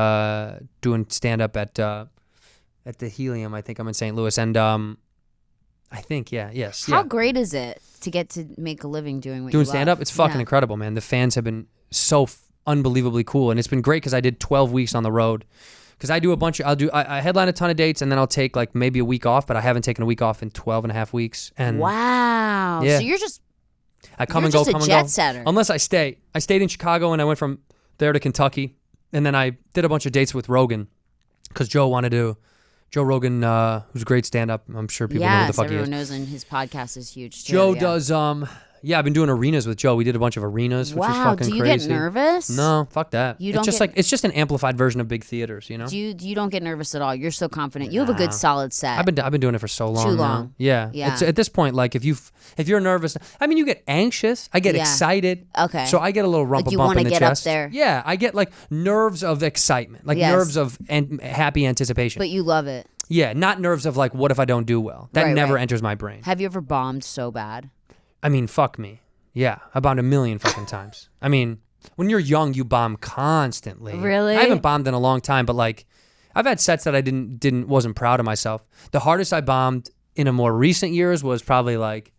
doing stand up at the Helium. I think I'm in St. Louis, and I think yes. How great is it to get to make a living doing what you doing love? stand up? It's fucking incredible, man. The fans have been so unbelievably cool, and it's been great because I did 12 weeks on the road Because I headline a ton of dates, and then I'll take like maybe a week off, but I haven't taken a week off in 12 and a half weeks. And wow. Yeah. So you're just I come you're and go, just come a and jet go. setter. Unless I stay. I stayed in Chicago, and I went from there to Kentucky, and then I did a bunch of dates with Rogan, because Joe Rogan, who's a great stand-up. I'm sure people know who the fuck he is. Everyone knows, and his podcast is huge too. Joe does, I've been doing arenas with Joe. We did a bunch of arenas, which was fucking crazy. Do you get nervous? No, fuck that. It's just an amplified version of big theaters, you know? You don't get nervous at all. You're so confident. You have a good solid set. I've been doing it for so long. Too long. Now. Yeah. It's, at this point, like if you're nervous, I mean, you get anxious. I get excited. Okay. So I get a little bump in the chest. You want to get up there. Yeah, I get like nerves of excitement, like nerves of happy anticipation. But you love it. Yeah, not nerves of like, what if I don't do well? That never enters my brain. Have you ever bombed so bad? I mean, fuck me. Yeah, I bombed a million fucking times. I mean, when you're young, you bomb constantly. Really? I haven't bombed in a long time, but like, I've had sets that I wasn't proud of myself. The hardest I bombed in a more recent years was probably like,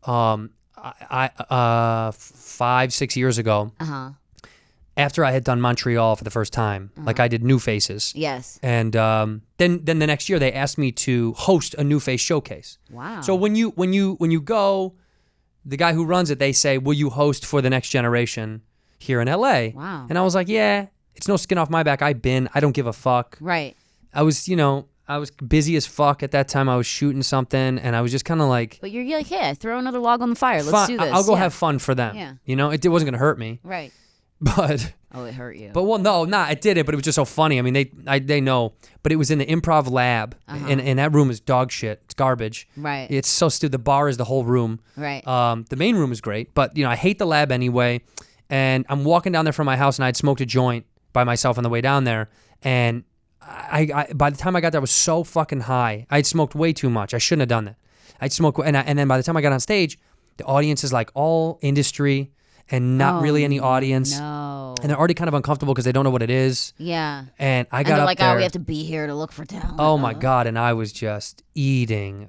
5-6 years ago. After I had done Montreal for the first time, like I did New Faces. Yes. And then the next year they asked me to host a New Face showcase. Wow. So when you go, the guy who runs it, they say, will you host for the next generation here in LA? Wow. And I was like, yeah, it's no skin off my back. I don't give a fuck. Right. I was busy as fuck at that time. I was shooting something, and I was just kind of like. But you're like, yeah, throw another log on the fire. Let's do this. I'll go have fun for them. Yeah. You know, it wasn't going to hurt me. Right. But. Oh, it hurt you. But it didn't. But it was just so funny. I mean, they know. But it was in the improv lab, and that room is dog shit. It's garbage. Right. It's so stupid. The bar is the whole room. Right. The main room is great, but I hate the lab anyway. And I'm walking down there from my house, and I'd smoked a joint by myself on the way down there. And I by the time I got there, I was so fucking high. I'd smoked way too much. I shouldn't have done that. I'd smoked, and then by the time I got on stage, the audience is like all industry. And not really any audience. No. And they're already kind of uncomfortable because they don't know what it is. Yeah. And I got up like, there. oh, we have to be here to look for talent. Oh my God. And I was just eating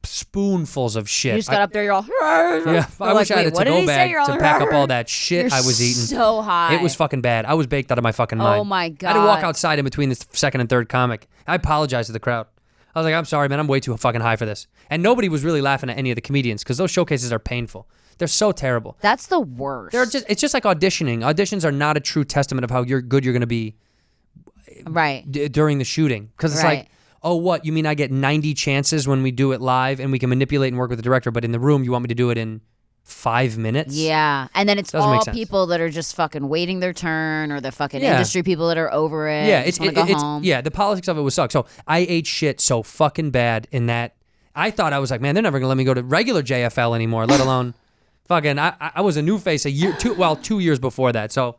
spoonfuls of shit. You just got up there, you're all. Yeah. I wish I had a to-go bag to pack up all that shit I was eating. So high. It was fucking bad. I was baked out of my fucking mind. Oh my God. I had to walk outside in between the second and third comic. I apologized to the crowd. I was like, I'm sorry, man. I'm way too fucking high for this. And nobody was really laughing at any of the comedians because those showcases are painful. They're so terrible. That's the worst. It's just like auditioning. Auditions are not a true testament of how good you're going to be during the shooting. Because it's like, oh, what? You mean I get 90 chances when we do it live and we can manipulate and work with the director, but in the room you want me to do it in 5 minutes? Yeah. And then it's all people that are just fucking waiting their turn, or the fucking industry people that are over it. Yeah, it's home. Yeah, the politics of it was suck. So I ate shit so fucking bad in that I thought, I was like, man, they're never going to let me go to regular JFL anymore, let alone... Fucking, I was a New Face 2 years before that. So,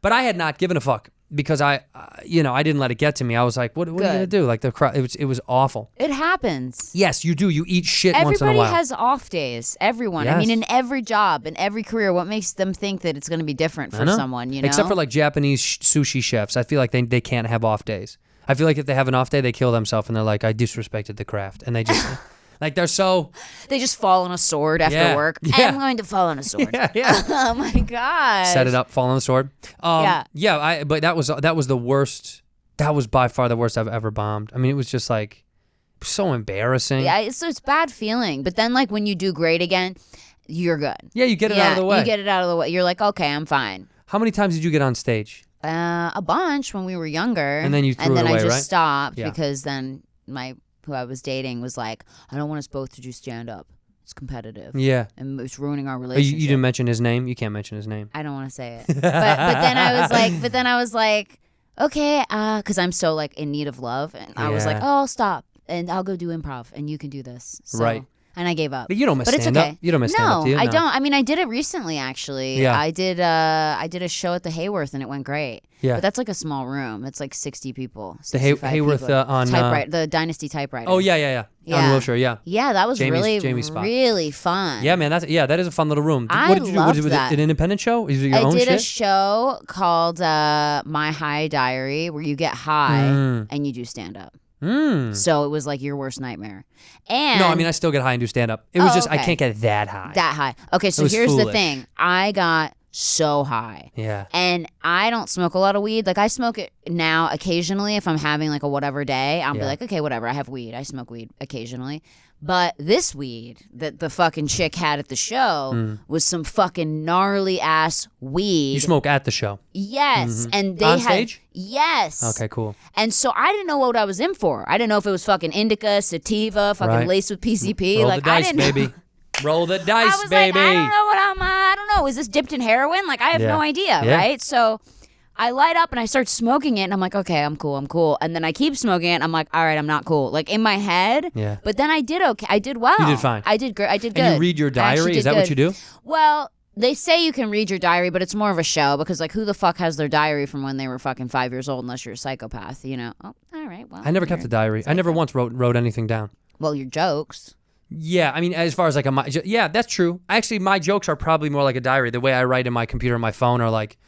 but I had not given a fuck because I didn't let it get to me. I was like, what are you gonna do? Like the crowd, it was awful. It happens. Yes, you do. You eat shit once in a while. Everybody has off days. Everyone. Yes. I mean, in every job, in every career, what makes them think that it's going to be different for someone? You know, except for like Japanese sushi chefs, I feel like they can't have off days. I feel like if they have an off day, they kill themselves and they're like, I disrespected the craft, and they just. Like they just fall on a sword after work. Yeah. I'm going to fall on a sword. Yeah. Oh my God. Set it up, fall on the sword. Yeah. But that was the worst. That was by far the worst I've ever bombed. I mean, it was just like so embarrassing. Yeah, it's bad feeling. But then like when you do great again, you're good. Yeah, you get it out of the way. You get it out of the way. You're like, okay, I'm fine. How many times did you get on stage? A bunch when we were younger. And then you threw it away, right? And then I just stopped because then who I was dating was like, I don't want us both to do stand up. It's competitive. Yeah. And it's ruining our relationship. You didn't mention his name? You can't mention his name. I don't want to say it. But then I was like, okay, because I'm so like in need of love. And I was like, oh, I'll stop and I'll go do improv and you can do this. So, right. And I gave up. But you don't miss stand up. You don't miss stand up, do you? No, I don't. I mean, I did it recently, actually. Yeah. I did a show at the Hayworth, and it went great. Yeah. But that's like a small room. It's like 60 people. The Hayworth on... the Dynasty Typewriter. Oh, yeah. On Wilshire, yeah. Yeah, that was Jamie's spot. really fun. Yeah, man, that is a fun little room. What did you do? Was it an independent show? Was it your own shit? I did a show called My High Diary, where you get high and you do stand-up. So it was like your worst nightmare. And no, I mean, I still get high and do stand up. It was just, okay. I can't get that high. Okay, so here's the thing. I got so high. Yeah. And I don't smoke a lot of weed. Like I smoke it now occasionally if I'm having like a whatever day. I'll be like, okay, whatever. I have weed. I smoke weed occasionally. But this weed that the fucking chick had at the show was some fucking gnarly ass weed. You smoke at the show? Yes. And they On had stage? Yes. Okay, cool. And so I didn't know what I was in for. I didn't know if it was fucking indica, sativa, fucking laced with PCP. Roll like the dice, I didn't baby. Roll the dice, I was baby. like, I don't know what I don't know. Is this dipped in heroin? Like I have no idea, right? So I light up and I start smoking it and I'm like, okay, I'm cool. And then I keep smoking it and I'm like, all right, I'm not cool. Like in my head. Yeah. But then I did okay. I did well. You did fine. I did great. I did good. And you read your diary? Is that what you do? Well, they say you can read your diary, but it's more of a show because like who the fuck has their diary from when they were fucking 5 years old unless you're a psychopath, you know? Oh, all right. Well, I never kept a diary. I never once wrote anything down. Well, your jokes. Yeah, I mean, as far as like yeah, that's true. Actually, my jokes are probably more like a diary. The way I write in my computer, and my phone are like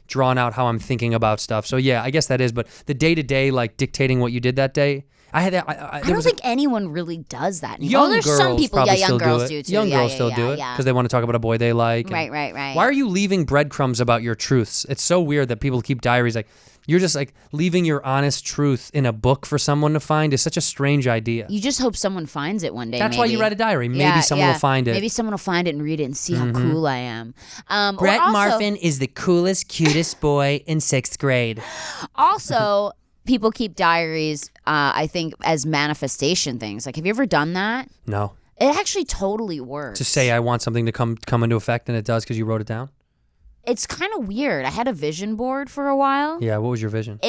drawn out how I'm thinking about stuff. So yeah, I guess that is. But the day to day, like dictating what you did that day, I don't think anyone really does that anymore. Young there's girls some people, young girls do too. Young girls still do it because they want to talk about a boy they like. Right. Why are you leaving breadcrumbs about your truths? It's so weird that people keep diaries. Like you're just like leaving your honest truth in a book for someone to find is such a strange idea. You just hope someone finds it one day. That's why you write a diary. Maybe someone will find it. Maybe someone will find it and read it and see how cool I am. Brett Marfin is the coolest, cutest boy in 6th grade. Also, people keep diaries, I think, as manifestation things. Like, have you ever done that? No. It actually totally works. To say I want something to come into effect and it does because you wrote it down? It's kind of weird. I had a vision board for a while. Yeah, what was your vision? I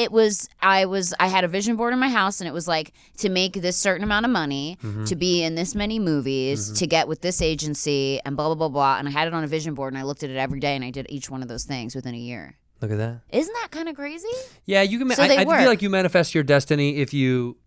had a vision board in my house and it was like to make this certain amount of money, to be in this many movies, to get with this agency and blah, blah, blah, blah. And I had it on a vision board and I looked at it every day and I did each one of those things within a year. Look at that. Isn't that kind of crazy? Yeah, you can. So I they feel like you manifest your destiny if you.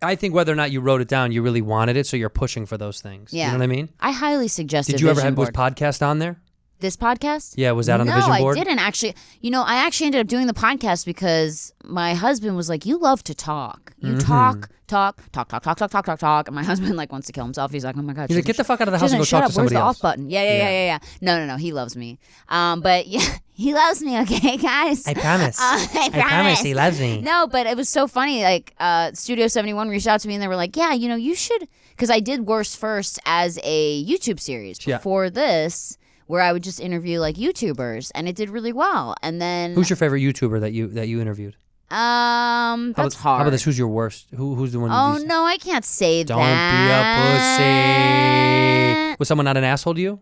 I think whether or not you wrote it down, you really wanted it, so you're pushing for those things. Yeah. You know what I mean? I highly suggest Did you ever have was podcast on there? This podcast? Yeah, was that on the vision board? No, I didn't actually. You know, I actually ended up doing the podcast because my husband was like, you love to talk. You talk. And my husband like wants to kill himself. He's like, oh my God. He's like, get the fuck out of the house and go talk to somebody else. Where's the else? off button? Yeah. No, he loves me. But yeah, he loves me, okay, guys? I promise. I promise he loves me. No, but it was so funny. Like, Studio 71 reached out to me and they were like, yeah, you know, you should. Because I did Worst Firsts as a YouTube series before this, where I would just interview like YouTubers, and it did really well. And then who's your favorite YouTuber that you interviewed? That's hard. How about this? Who's your worst? Who's the one? Oh no, I can't say Don't that. Don't be a pussy. Was someone not an asshole to you?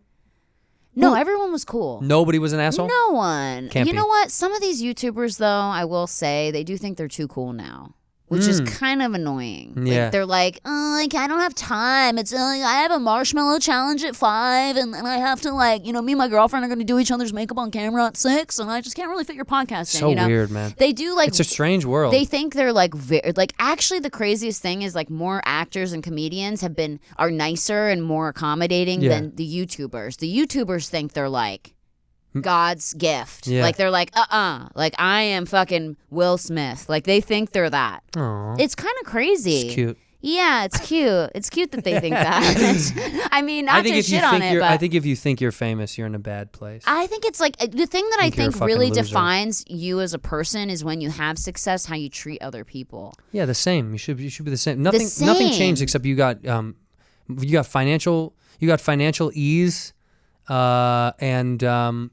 No, everyone was cool. Nobody was an asshole? No one. Can't you be. know what? Some of these YouTubers, though, I will say, they do think they're too cool now, which is kind of annoying. Yeah. Like, they're like, like, I don't have time. It's I have a marshmallow challenge at 5, and then I have to, like, you know, me and my girlfriend are going to do each other's makeup on camera at 6, and I just can't really fit your podcast in, So you know? weird, man. They do, like... It's a strange world. They think they're, like, actually, the craziest thing is, like, more actors and comedians are nicer and more accommodating than the YouTubers. The YouTubers think they're, like... God's gift. Yeah. Like they're like, like I am fucking Will Smith. Like they think they're that. Aww. It's kind of crazy. It's cute. Yeah, it's cute. It's cute that they think that. I mean, not to shit on it, but I think if you think you're famous, you're in a bad place. I think it's like the thing that I think you're a really fucking loser. defines you as a person is when you have success, how you treat other people. Yeah, the same. You should be the same. Nothing changed except you got financial ease. And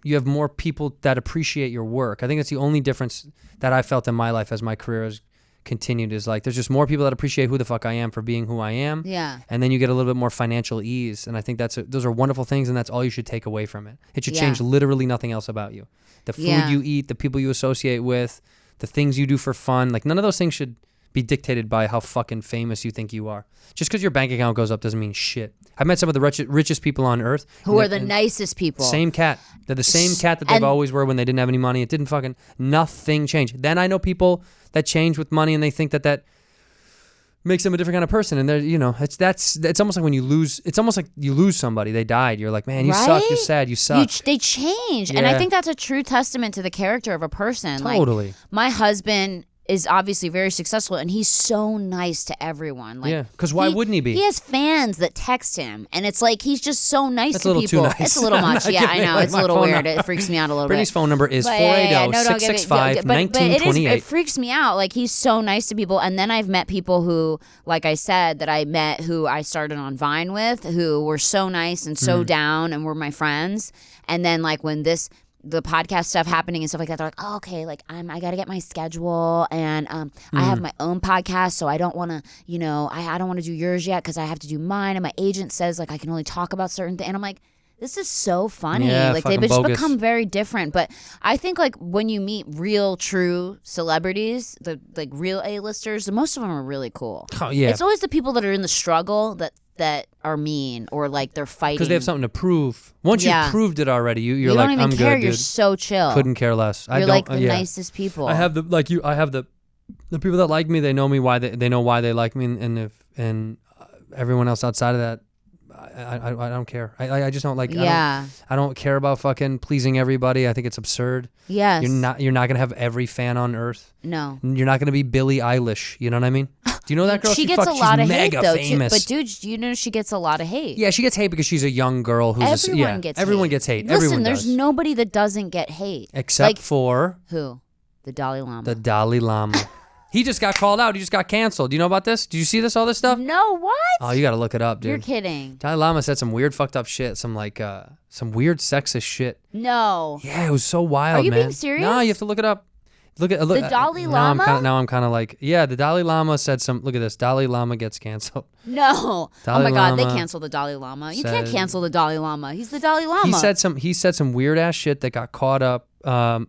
you have more people that appreciate your work. I think that's the only difference that I felt in my life as my career has continued is like there's just more people that appreciate who the fuck I am for being who I am. Yeah. And then you get a little bit more financial ease. And I think those are wonderful things, and that's all you should take away from it. It should change literally nothing else about you. The food you eat, the people you associate with, the things you do for fun. Like none of those things should be dictated by how fucking famous you think you are. Just because your bank account goes up doesn't mean shit. I've met some of the richest people on earth. Who are the nicest people. Same cat. They're the same cat that they've always were when they didn't have any money. It didn't fucking, nothing changed. Then I know people that change with money and they think that makes them a different kind of person. And they're, you know, it's almost like when you lose, it's almost like you lose somebody. They died. You're like, man, you suck. You're sad. You suck. They change. And I think that's a true testament to the character of a person. Totally. Like, my husband is obviously very successful, and he's so nice to everyone. Like, yeah, because why wouldn't he be? He has fans that text him, and it's like he's just so nice That's to a little people. too nice. It's a little much. Yeah, I know. Like It's a little my phone weird. number. It freaks me out a little Brittany's bit. phone number is But, yeah, no, don't give it- 480-665-1928. It freaks me out. Like, he's so nice to people. And then I've met people who, like I said, that I met who I started on Vine with, who were so nice and so down and were my friends. And then, like, when the podcast stuff happening and stuff like that, they're like, oh, okay, like I got to get my schedule, and I have my own podcast, so I don't want to, I don't want to do yours yet because I have to do mine, and my agent says like I can only talk about certain things, and I'm like, this is so funny. Yeah, like they've fucking just bogus. become very different. But I think like when you meet real, true celebrities, the like real A-listers, most of them are really cool. Oh, yeah. It's always the people that are in the struggle that are mean or like they're fighting Because they have something to prove. Once you proved it already, you're you like, don't even I'm care. good, You're dude. so chill. Couldn't care less. You're like the nicest people. I have the people that like me. They know me why they know why they like me, and everyone else outside of that, I don't care. I just don't like. Yeah. I don't care about fucking pleasing everybody. I think it's absurd. Yes. You're not gonna have every fan on earth. No. You're not gonna be Billie Eilish. You know what I mean? Do you know that girl? She gets a lot of hate mega though. famous. But dude, you know she gets a lot of hate. Yeah, she gets hate because she's a young girl who's Everyone gets hate. Listen, Everyone there's does. nobody that doesn't get hate. Except for who? The Dalai Lama. the Dalai Lama. He just got called out. He just got canceled. Do you know about this? Did you see all this stuff? No, what? Oh, you got to look it up, dude. You're kidding. Dalai Lama said some weird fucked up shit. Some weird sexist shit. No. Yeah, it was so wild, Are you man. being serious? No, you have to look it up. Look at The Dalai Lama? Now I'm kind of like, yeah, the Dalai Lama said some. Look at this. Dalai Lama gets canceled. No. Dalai oh my God, they Lama canceled the Dalai Lama. You said- can't cancel the Dalai Lama. He's the Dalai Lama. He said some weird ass shit that got caught up. Dalai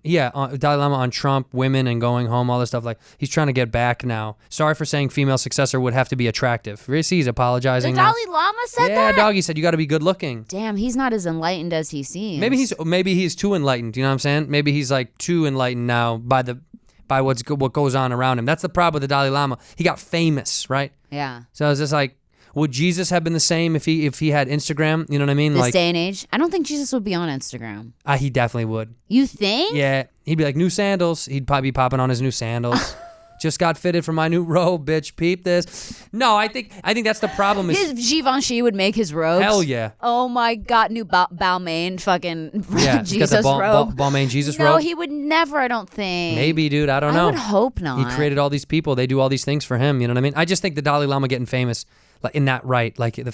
Lama on Trump, women, and going home, all this stuff. Like, he's trying to get back now. Sorry for saying female successor would have to be attractive. You see, he's apologizing the now. Dalai Lama said Yeah, that? doggy said you got to be good looking. Damn, he's not as enlightened as he seems. Maybe he's too enlightened. You know what I'm saying? Maybe he's like too enlightened now by what goes on around him. That's the problem with the Dalai Lama. He got famous, right? Yeah. So it's just like, would Jesus have been the same if he had Instagram? You know what I mean? This day and age? I don't think Jesus would be on Instagram. He definitely would. You think? Yeah, he'd be like, new sandals. He'd probably be popping on his new sandals. Just got fitted for my new robe, bitch. Peep this. No, I think that's the problem. His Givenchy would make his robes. Hell yeah. Oh my God, new Balmain fucking Yeah, Jesus he's got the robe. Balmain Jesus no, robe. he would never, I don't think. Maybe, dude. I don't know. I would hope not. He created all these people. They do all these things for him. You know what I mean? I just think the Dalai Lama getting famous, like in that right, like the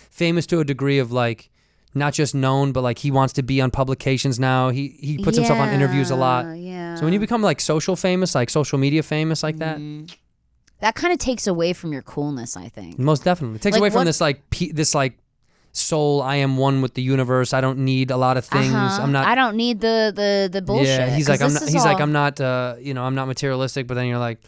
famous to a degree of like, not just known, but like he wants to be on publications now. He puts himself on interviews a lot. Yeah. So when you become like social famous, like social media famous like that, that kind of takes away from your coolness, I think. most definitely. It takes Like away from what- this soul, I am one with the universe. I don't need a lot of things. I'm not I don't need the bullshit. Yeah, he's 'cause like I'm this not, is he's like all- I'm not I'm not materialistic, but then you're like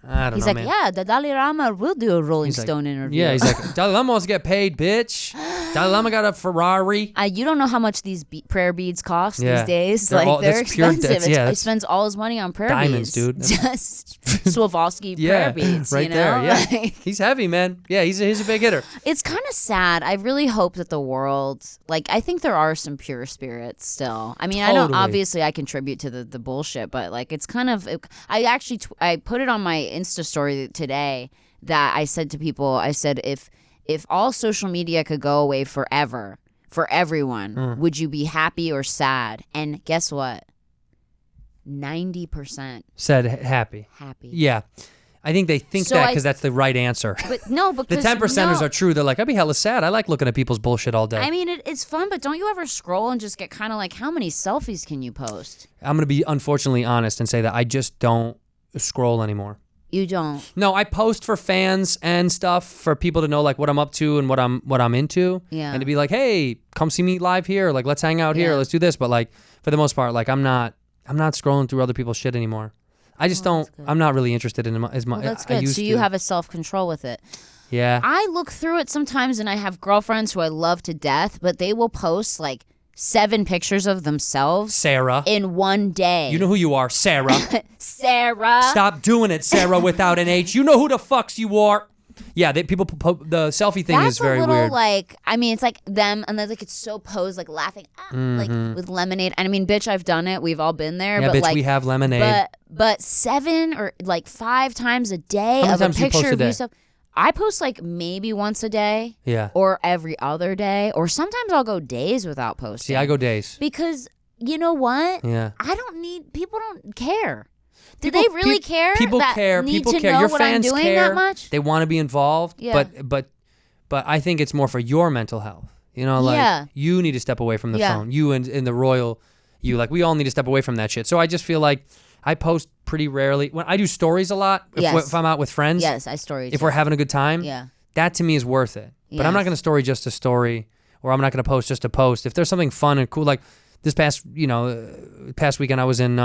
I don't He's know, like, man. yeah, the Dalai Lama will do a Rolling He's like- Stone interview. Yeah, he's like, Dalai Lama wants to get paid, bitch. Dalai Lama got a Ferrari. You don't know how much these prayer beads cost Yeah. these days. They're all- They're that's pure- expensive. that's- yeah, he that's spends all his money on prayer diamonds, beads. dude. Just Swarovski Yeah, prayer beads. right you know? there. Yeah, Like, he's heavy, man. Yeah, he's a big hitter. it's kind of sad. I really hope that the world, like, I think there are some pure spirits still. I mean, I know Totally. obviously I contribute to the bullshit, but like, it's kind of. I actually I put it on my Insta story today that I said to people, I said if all social media could go away forever for everyone, would you be happy or sad? And guess what? 90% Said happy. happy. Yeah, I think they think So that I- because that's the right answer. But no, The because 10%ers no. are true. They're like, I'd be hella sad. I like looking at people's bullshit all day. I mean, it's fun, but don't you ever scroll and just get kind of like, how many selfies can you post? I'm gonna be unfortunately honest and say that I just don't scroll anymore. You don't. No, I post for fans and stuff for people to know like what I'm up to and what I'm into. Yeah. And to be like, hey, come see me live here. Like, let's hang out here. Yeah. Let's do this. But like, for the most part, like I'm not scrolling through other people's shit anymore. I just don't. that's good. I'm not really interested in it as much. Well, that's I good. used So you to. have a self-control with it. Yeah. I look through it sometimes, and I have girlfriends who I love to death, but they will post like 7 pictures of themselves Sarah. in one day. You know who you are, Sarah. Sarah. Stop doing it, Sarah, without an H. You know who the fucks you are. Yeah, people the selfie thing is very That's a little weird. like, I mean, it's like them, and then like it's so posed, like laughing, like with lemonade. And I mean, bitch, I've done it. We've all been there. Yeah, but bitch, like, we have lemonade. But 7 or like 5 times a day How many of a times do you post picture a of day? yourself. I post like maybe once a day. Yeah. Or every other day, or sometimes I'll go days without posting. See, I go days. Because you know what? Yeah. People don't care. Do People- they really care? People that care. Need People to care. know Your what I'm fans doing care. that much? They want to be involved. Yeah. But I think it's more for your mental health. You know, like Yeah. you need to step away from the Yeah. phone. You and the royal, you like we all need to step away from that shit. So I just feel like I post pretty rarely. When I do stories a lot, if I'm out with friends, Yes, I story. if we're having a good time, Yeah. that to me is worth it. But I'm not Yes. going to story just a story, or I'm not going to post just a post. If there's something fun and cool, like this past weekend I was in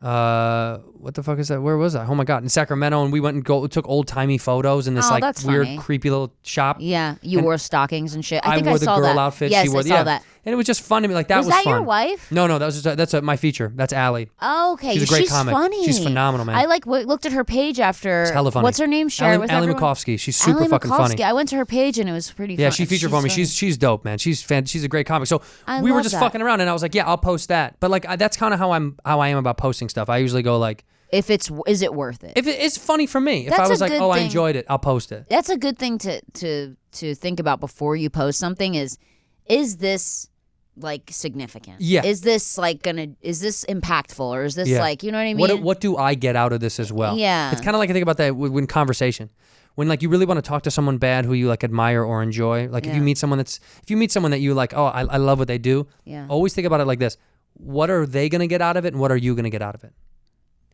what the fuck is that? Where was I? Oh my god, in Sacramento, and we went and took old timey photos in this like that's weird, funny. creepy little shop. Yeah, you And wore stockings and shit. I think wore I the saw girl that. outfit. Yes, She wore I saw that. And it was just fun to me. Like that was that fun. your wife? No, that's my feature. That's Allie. Oh, okay. She's a great comic. Funny. She's phenomenal, man. I like looked at her page after. It's hella funny. What's her name? Share it with Allie everyone. Makovsky. She's super Allie fucking Makovsky. funny. I went to her page and it was pretty. Yeah, fun. she featured for me. funny. She's dope, man. She's a great comic. So I we were love just that. fucking around, and I was like, yeah, I'll post that. But like that's kind of how I am about posting stuff. I usually go like, Is it worth it? if it's funny for me. If That's I a was like, good oh, I thing. enjoyed it, I'll post it. That's a good thing to think about before you post something. Is this like significant? Yeah. Is this impactful, or is this Yeah. like, you know what I mean? What do I get out of this as well? Yeah. It's kind of like I think about that when conversation. When like you really want to talk to someone bad who you like admire or enjoy. Like if Yeah. you meet someone that you like, oh, I love what they do. Yeah. Always think about it like this. What are they going to get out of it, and what are you going to get out of it?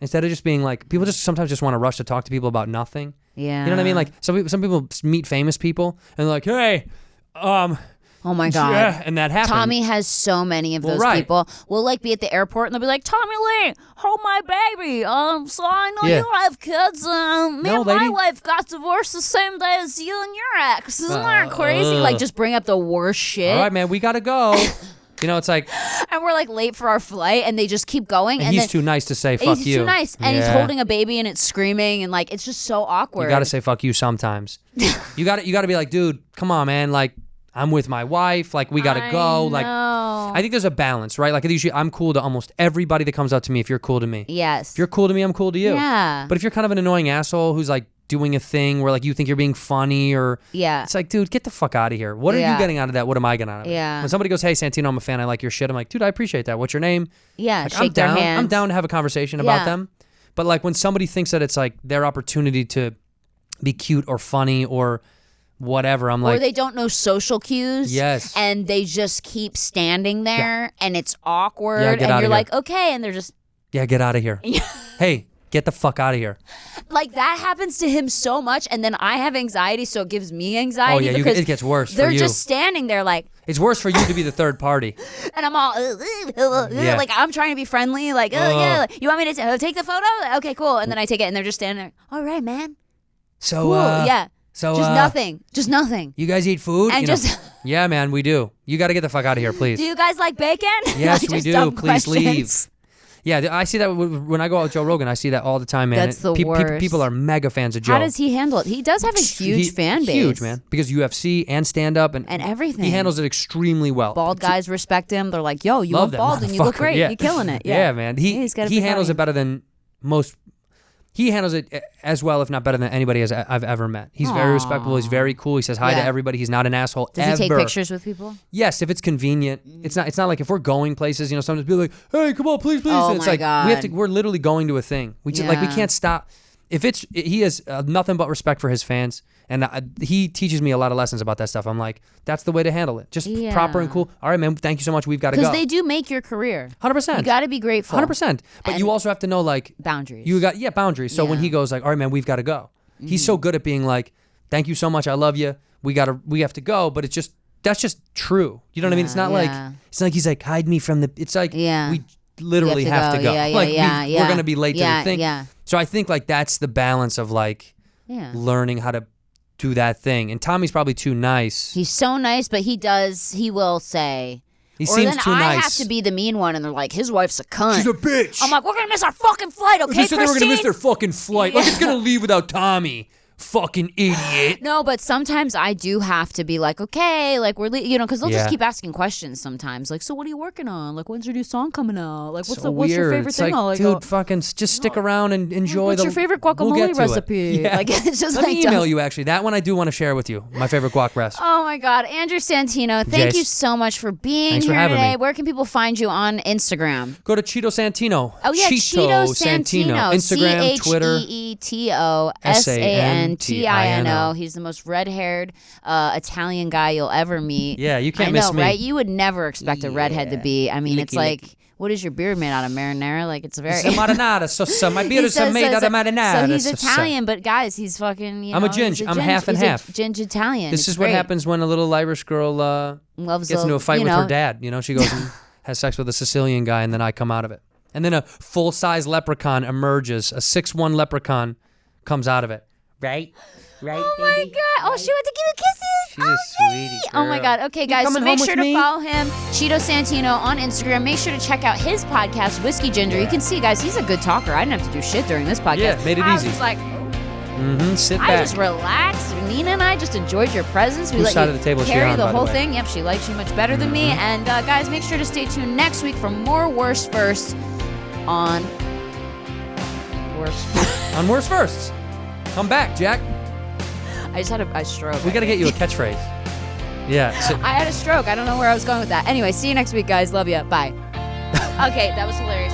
Instead of just being like, people just sometimes just want to rush to talk to people about nothing. Yeah. You know what I mean? Like some people meet famous people and they're like, hey, oh my god. yeah, and that happens. Tommy has so many of Well, those right. people. We'll like be at the airport and they'll be like, Tommy Lee, hold my baby. So I know Yeah. you have kids. Me No, and my lady. wife got divorced the same day as you and your ex. Isn't that crazy? Like just bring up the worst shit. All right, man, we got to go. You know, it's like, And we're like late for our flight and they just keep going. and And he's then too nice to say fuck he's you. too nice. And he's Yeah. holding a baby and it's screaming and like it's just so awkward. You got to say fuck you sometimes. you got to be like, dude, come on, man. Like, I'm with my wife. Like, we got to go. Like, know. I think there's a balance, right? Like, usually I'm cool to almost everybody that comes up to me if you're cool to me. Yes. If you're cool to me, I'm cool to you. Yeah. But if you're kind of an annoying asshole who's like doing a thing where like you think you're being funny or Yeah. it's like, dude, get the fuck out of here. What are you Yeah. getting out of that? What am I getting out of it? Yeah. When somebody goes, hey, Santino, I'm a fan. I like your shit. I'm like, dude, I appreciate that. What's your name? Yeah. Like, Shake I'm down. their hands. I'm down to have a conversation about Yeah. them. But like when somebody thinks that it's like their opportunity to be cute or funny or whatever, I'm Or like, they don't know social cues. Yes. And they just keep standing there and it's awkward. Yeah, get and outta you're here. like, okay. And they're just yeah, get out of here. Hey, get the fuck out of here. like, that happens to him so much. And then I have anxiety. So it gives me anxiety. Oh, yeah, because it gets worse for they're you. just standing there like, It's worse for you to be the third party. and I'm all, Yeah. like, I'm trying to be friendly. Like, yeah, like, you want me to take the photo? Okay, cool. And then I take it and they're just standing there. All right, man. So, Cool. Yeah. So, Just nothing. Just nothing. You guys eat food? And You know, just- yeah, man, we do. You got to get the fuck out of here, please. Do you guys like bacon? Yes, Like, we just do. dumb Please leave. questions. Yeah, I see that when I go out with Joe Rogan. I see that all the time, man. That's the worst. People are mega fans of Joe. How does he handle it? He does have a huge fan base. Huge, man. Because UFC and stand-up and everything. He handles it extremely well. Bald guys respect him. They're like, yo, you Love look that bald and you look motherfucker. great. Yeah. You're killing it. Yeah, man. He's got a He big handles body. it better than most. He handles it as well, if not better than anybody I've ever met. He's very respectful. He's very cool. He says hi to Yeah. everybody. He's not an asshole Does ever. he take pictures with people? Yes, if it's convenient. It's not like if we're going places, sometimes people are like, hey, come on, please. Oh, it's my like God. we're literally going to a thing. We just, we Yeah. can't stop. If he has nothing but respect for his fans, and he teaches me a lot of lessons about that stuff. I'm like, that's the way to handle it. Just Yeah. proper and cool. All right, man, thank you so much. We've got to go. Because they do make your career. 100%. You got to be grateful. 100%. But you also have to know, like, Boundaries. you got boundaries. So when Yeah. he goes like, all right, man, we've got to go. He's so good at being like, thank you so much. I love you. We have to go. But that's just true. You know what I mean? It's not like he's like, hide me from the, it's like, Yeah. we literally have to go. Yeah, like yeah, we're going to be late to yeah, the thing. Yeah. So I think like that's the balance of like learning how to do that thing. And Tommy's probably too nice. He's so nice, but he will say. He or seems then too I nice. have to be the mean one, and they're like, his wife's a cunt. She's a bitch. I'm like, we're going to miss our fucking flight, okay, They said they were Christine? going to miss their fucking flight. Like it's going to leave without Tommy. fucking idiot. No, but sometimes I do have to be like, okay, like because they'll just keep asking questions sometimes. Like, so what are you working on? Like, when's your new song coming out? Like, what's your favorite it's thing? Like, dude, fucking just stick around and enjoy what's your favorite guacamole recipe? Yeah. Like, it's just Let me email you, actually. That one I do want to share with you. My favorite guac recipe. Oh, my God. Andrew Santino, thank you so much for being Thanks here for having today. me. Where can people find you on Instagram? Go to Cheeto Santino. Oh, yeah, Cheeto Santino. Instagram, Twitter. CheetoSantino. He's the most red-haired Italian guy you'll ever meet. Yeah, you can't miss me. Right? You would never expect a redhead to be. I mean, it's like, what is your beard made out of? Marinara? Like, it's very... marinara sauce. My beard is made out of marinara. So he's Italian, but guys, he's fucking, I'm a ginge. I'm half and half. Ginge Italian. This is what happens when a little Irish girl gets into a fight with her dad. You know, she goes and has sex with a Sicilian guy, and then I come out of it. And then a full-size leprechaun emerges. A 6'1" leprechaun comes out of it. Right? Right, oh my God. Oh, she went to give you kisses. She's a sweetie girl. Oh my God. Okay, guys, so make sure to follow him, Cheeto Santino, on Instagram. Make sure to check out his podcast, Whiskey Ginger. You can see, guys, he's a good talker. I didn't have to do shit during this podcast. Yeah, made it easy. I was just like, sit back. I just relaxed. Nina and I just enjoyed your presence. We Whose let side you of the table is she carry on, the by the whole way? thing. Yep, she likes you much better than me. And guys, make sure to stay tuned next week for more Worst Firsts on On Worst Firsts. Come back, Jack. I just had a stroke. We got to get you a catchphrase. Yeah. I had a stroke. I don't know where I was going with that. Anyway, see you next week, guys. Love you. Bye. Okay, that was hilarious.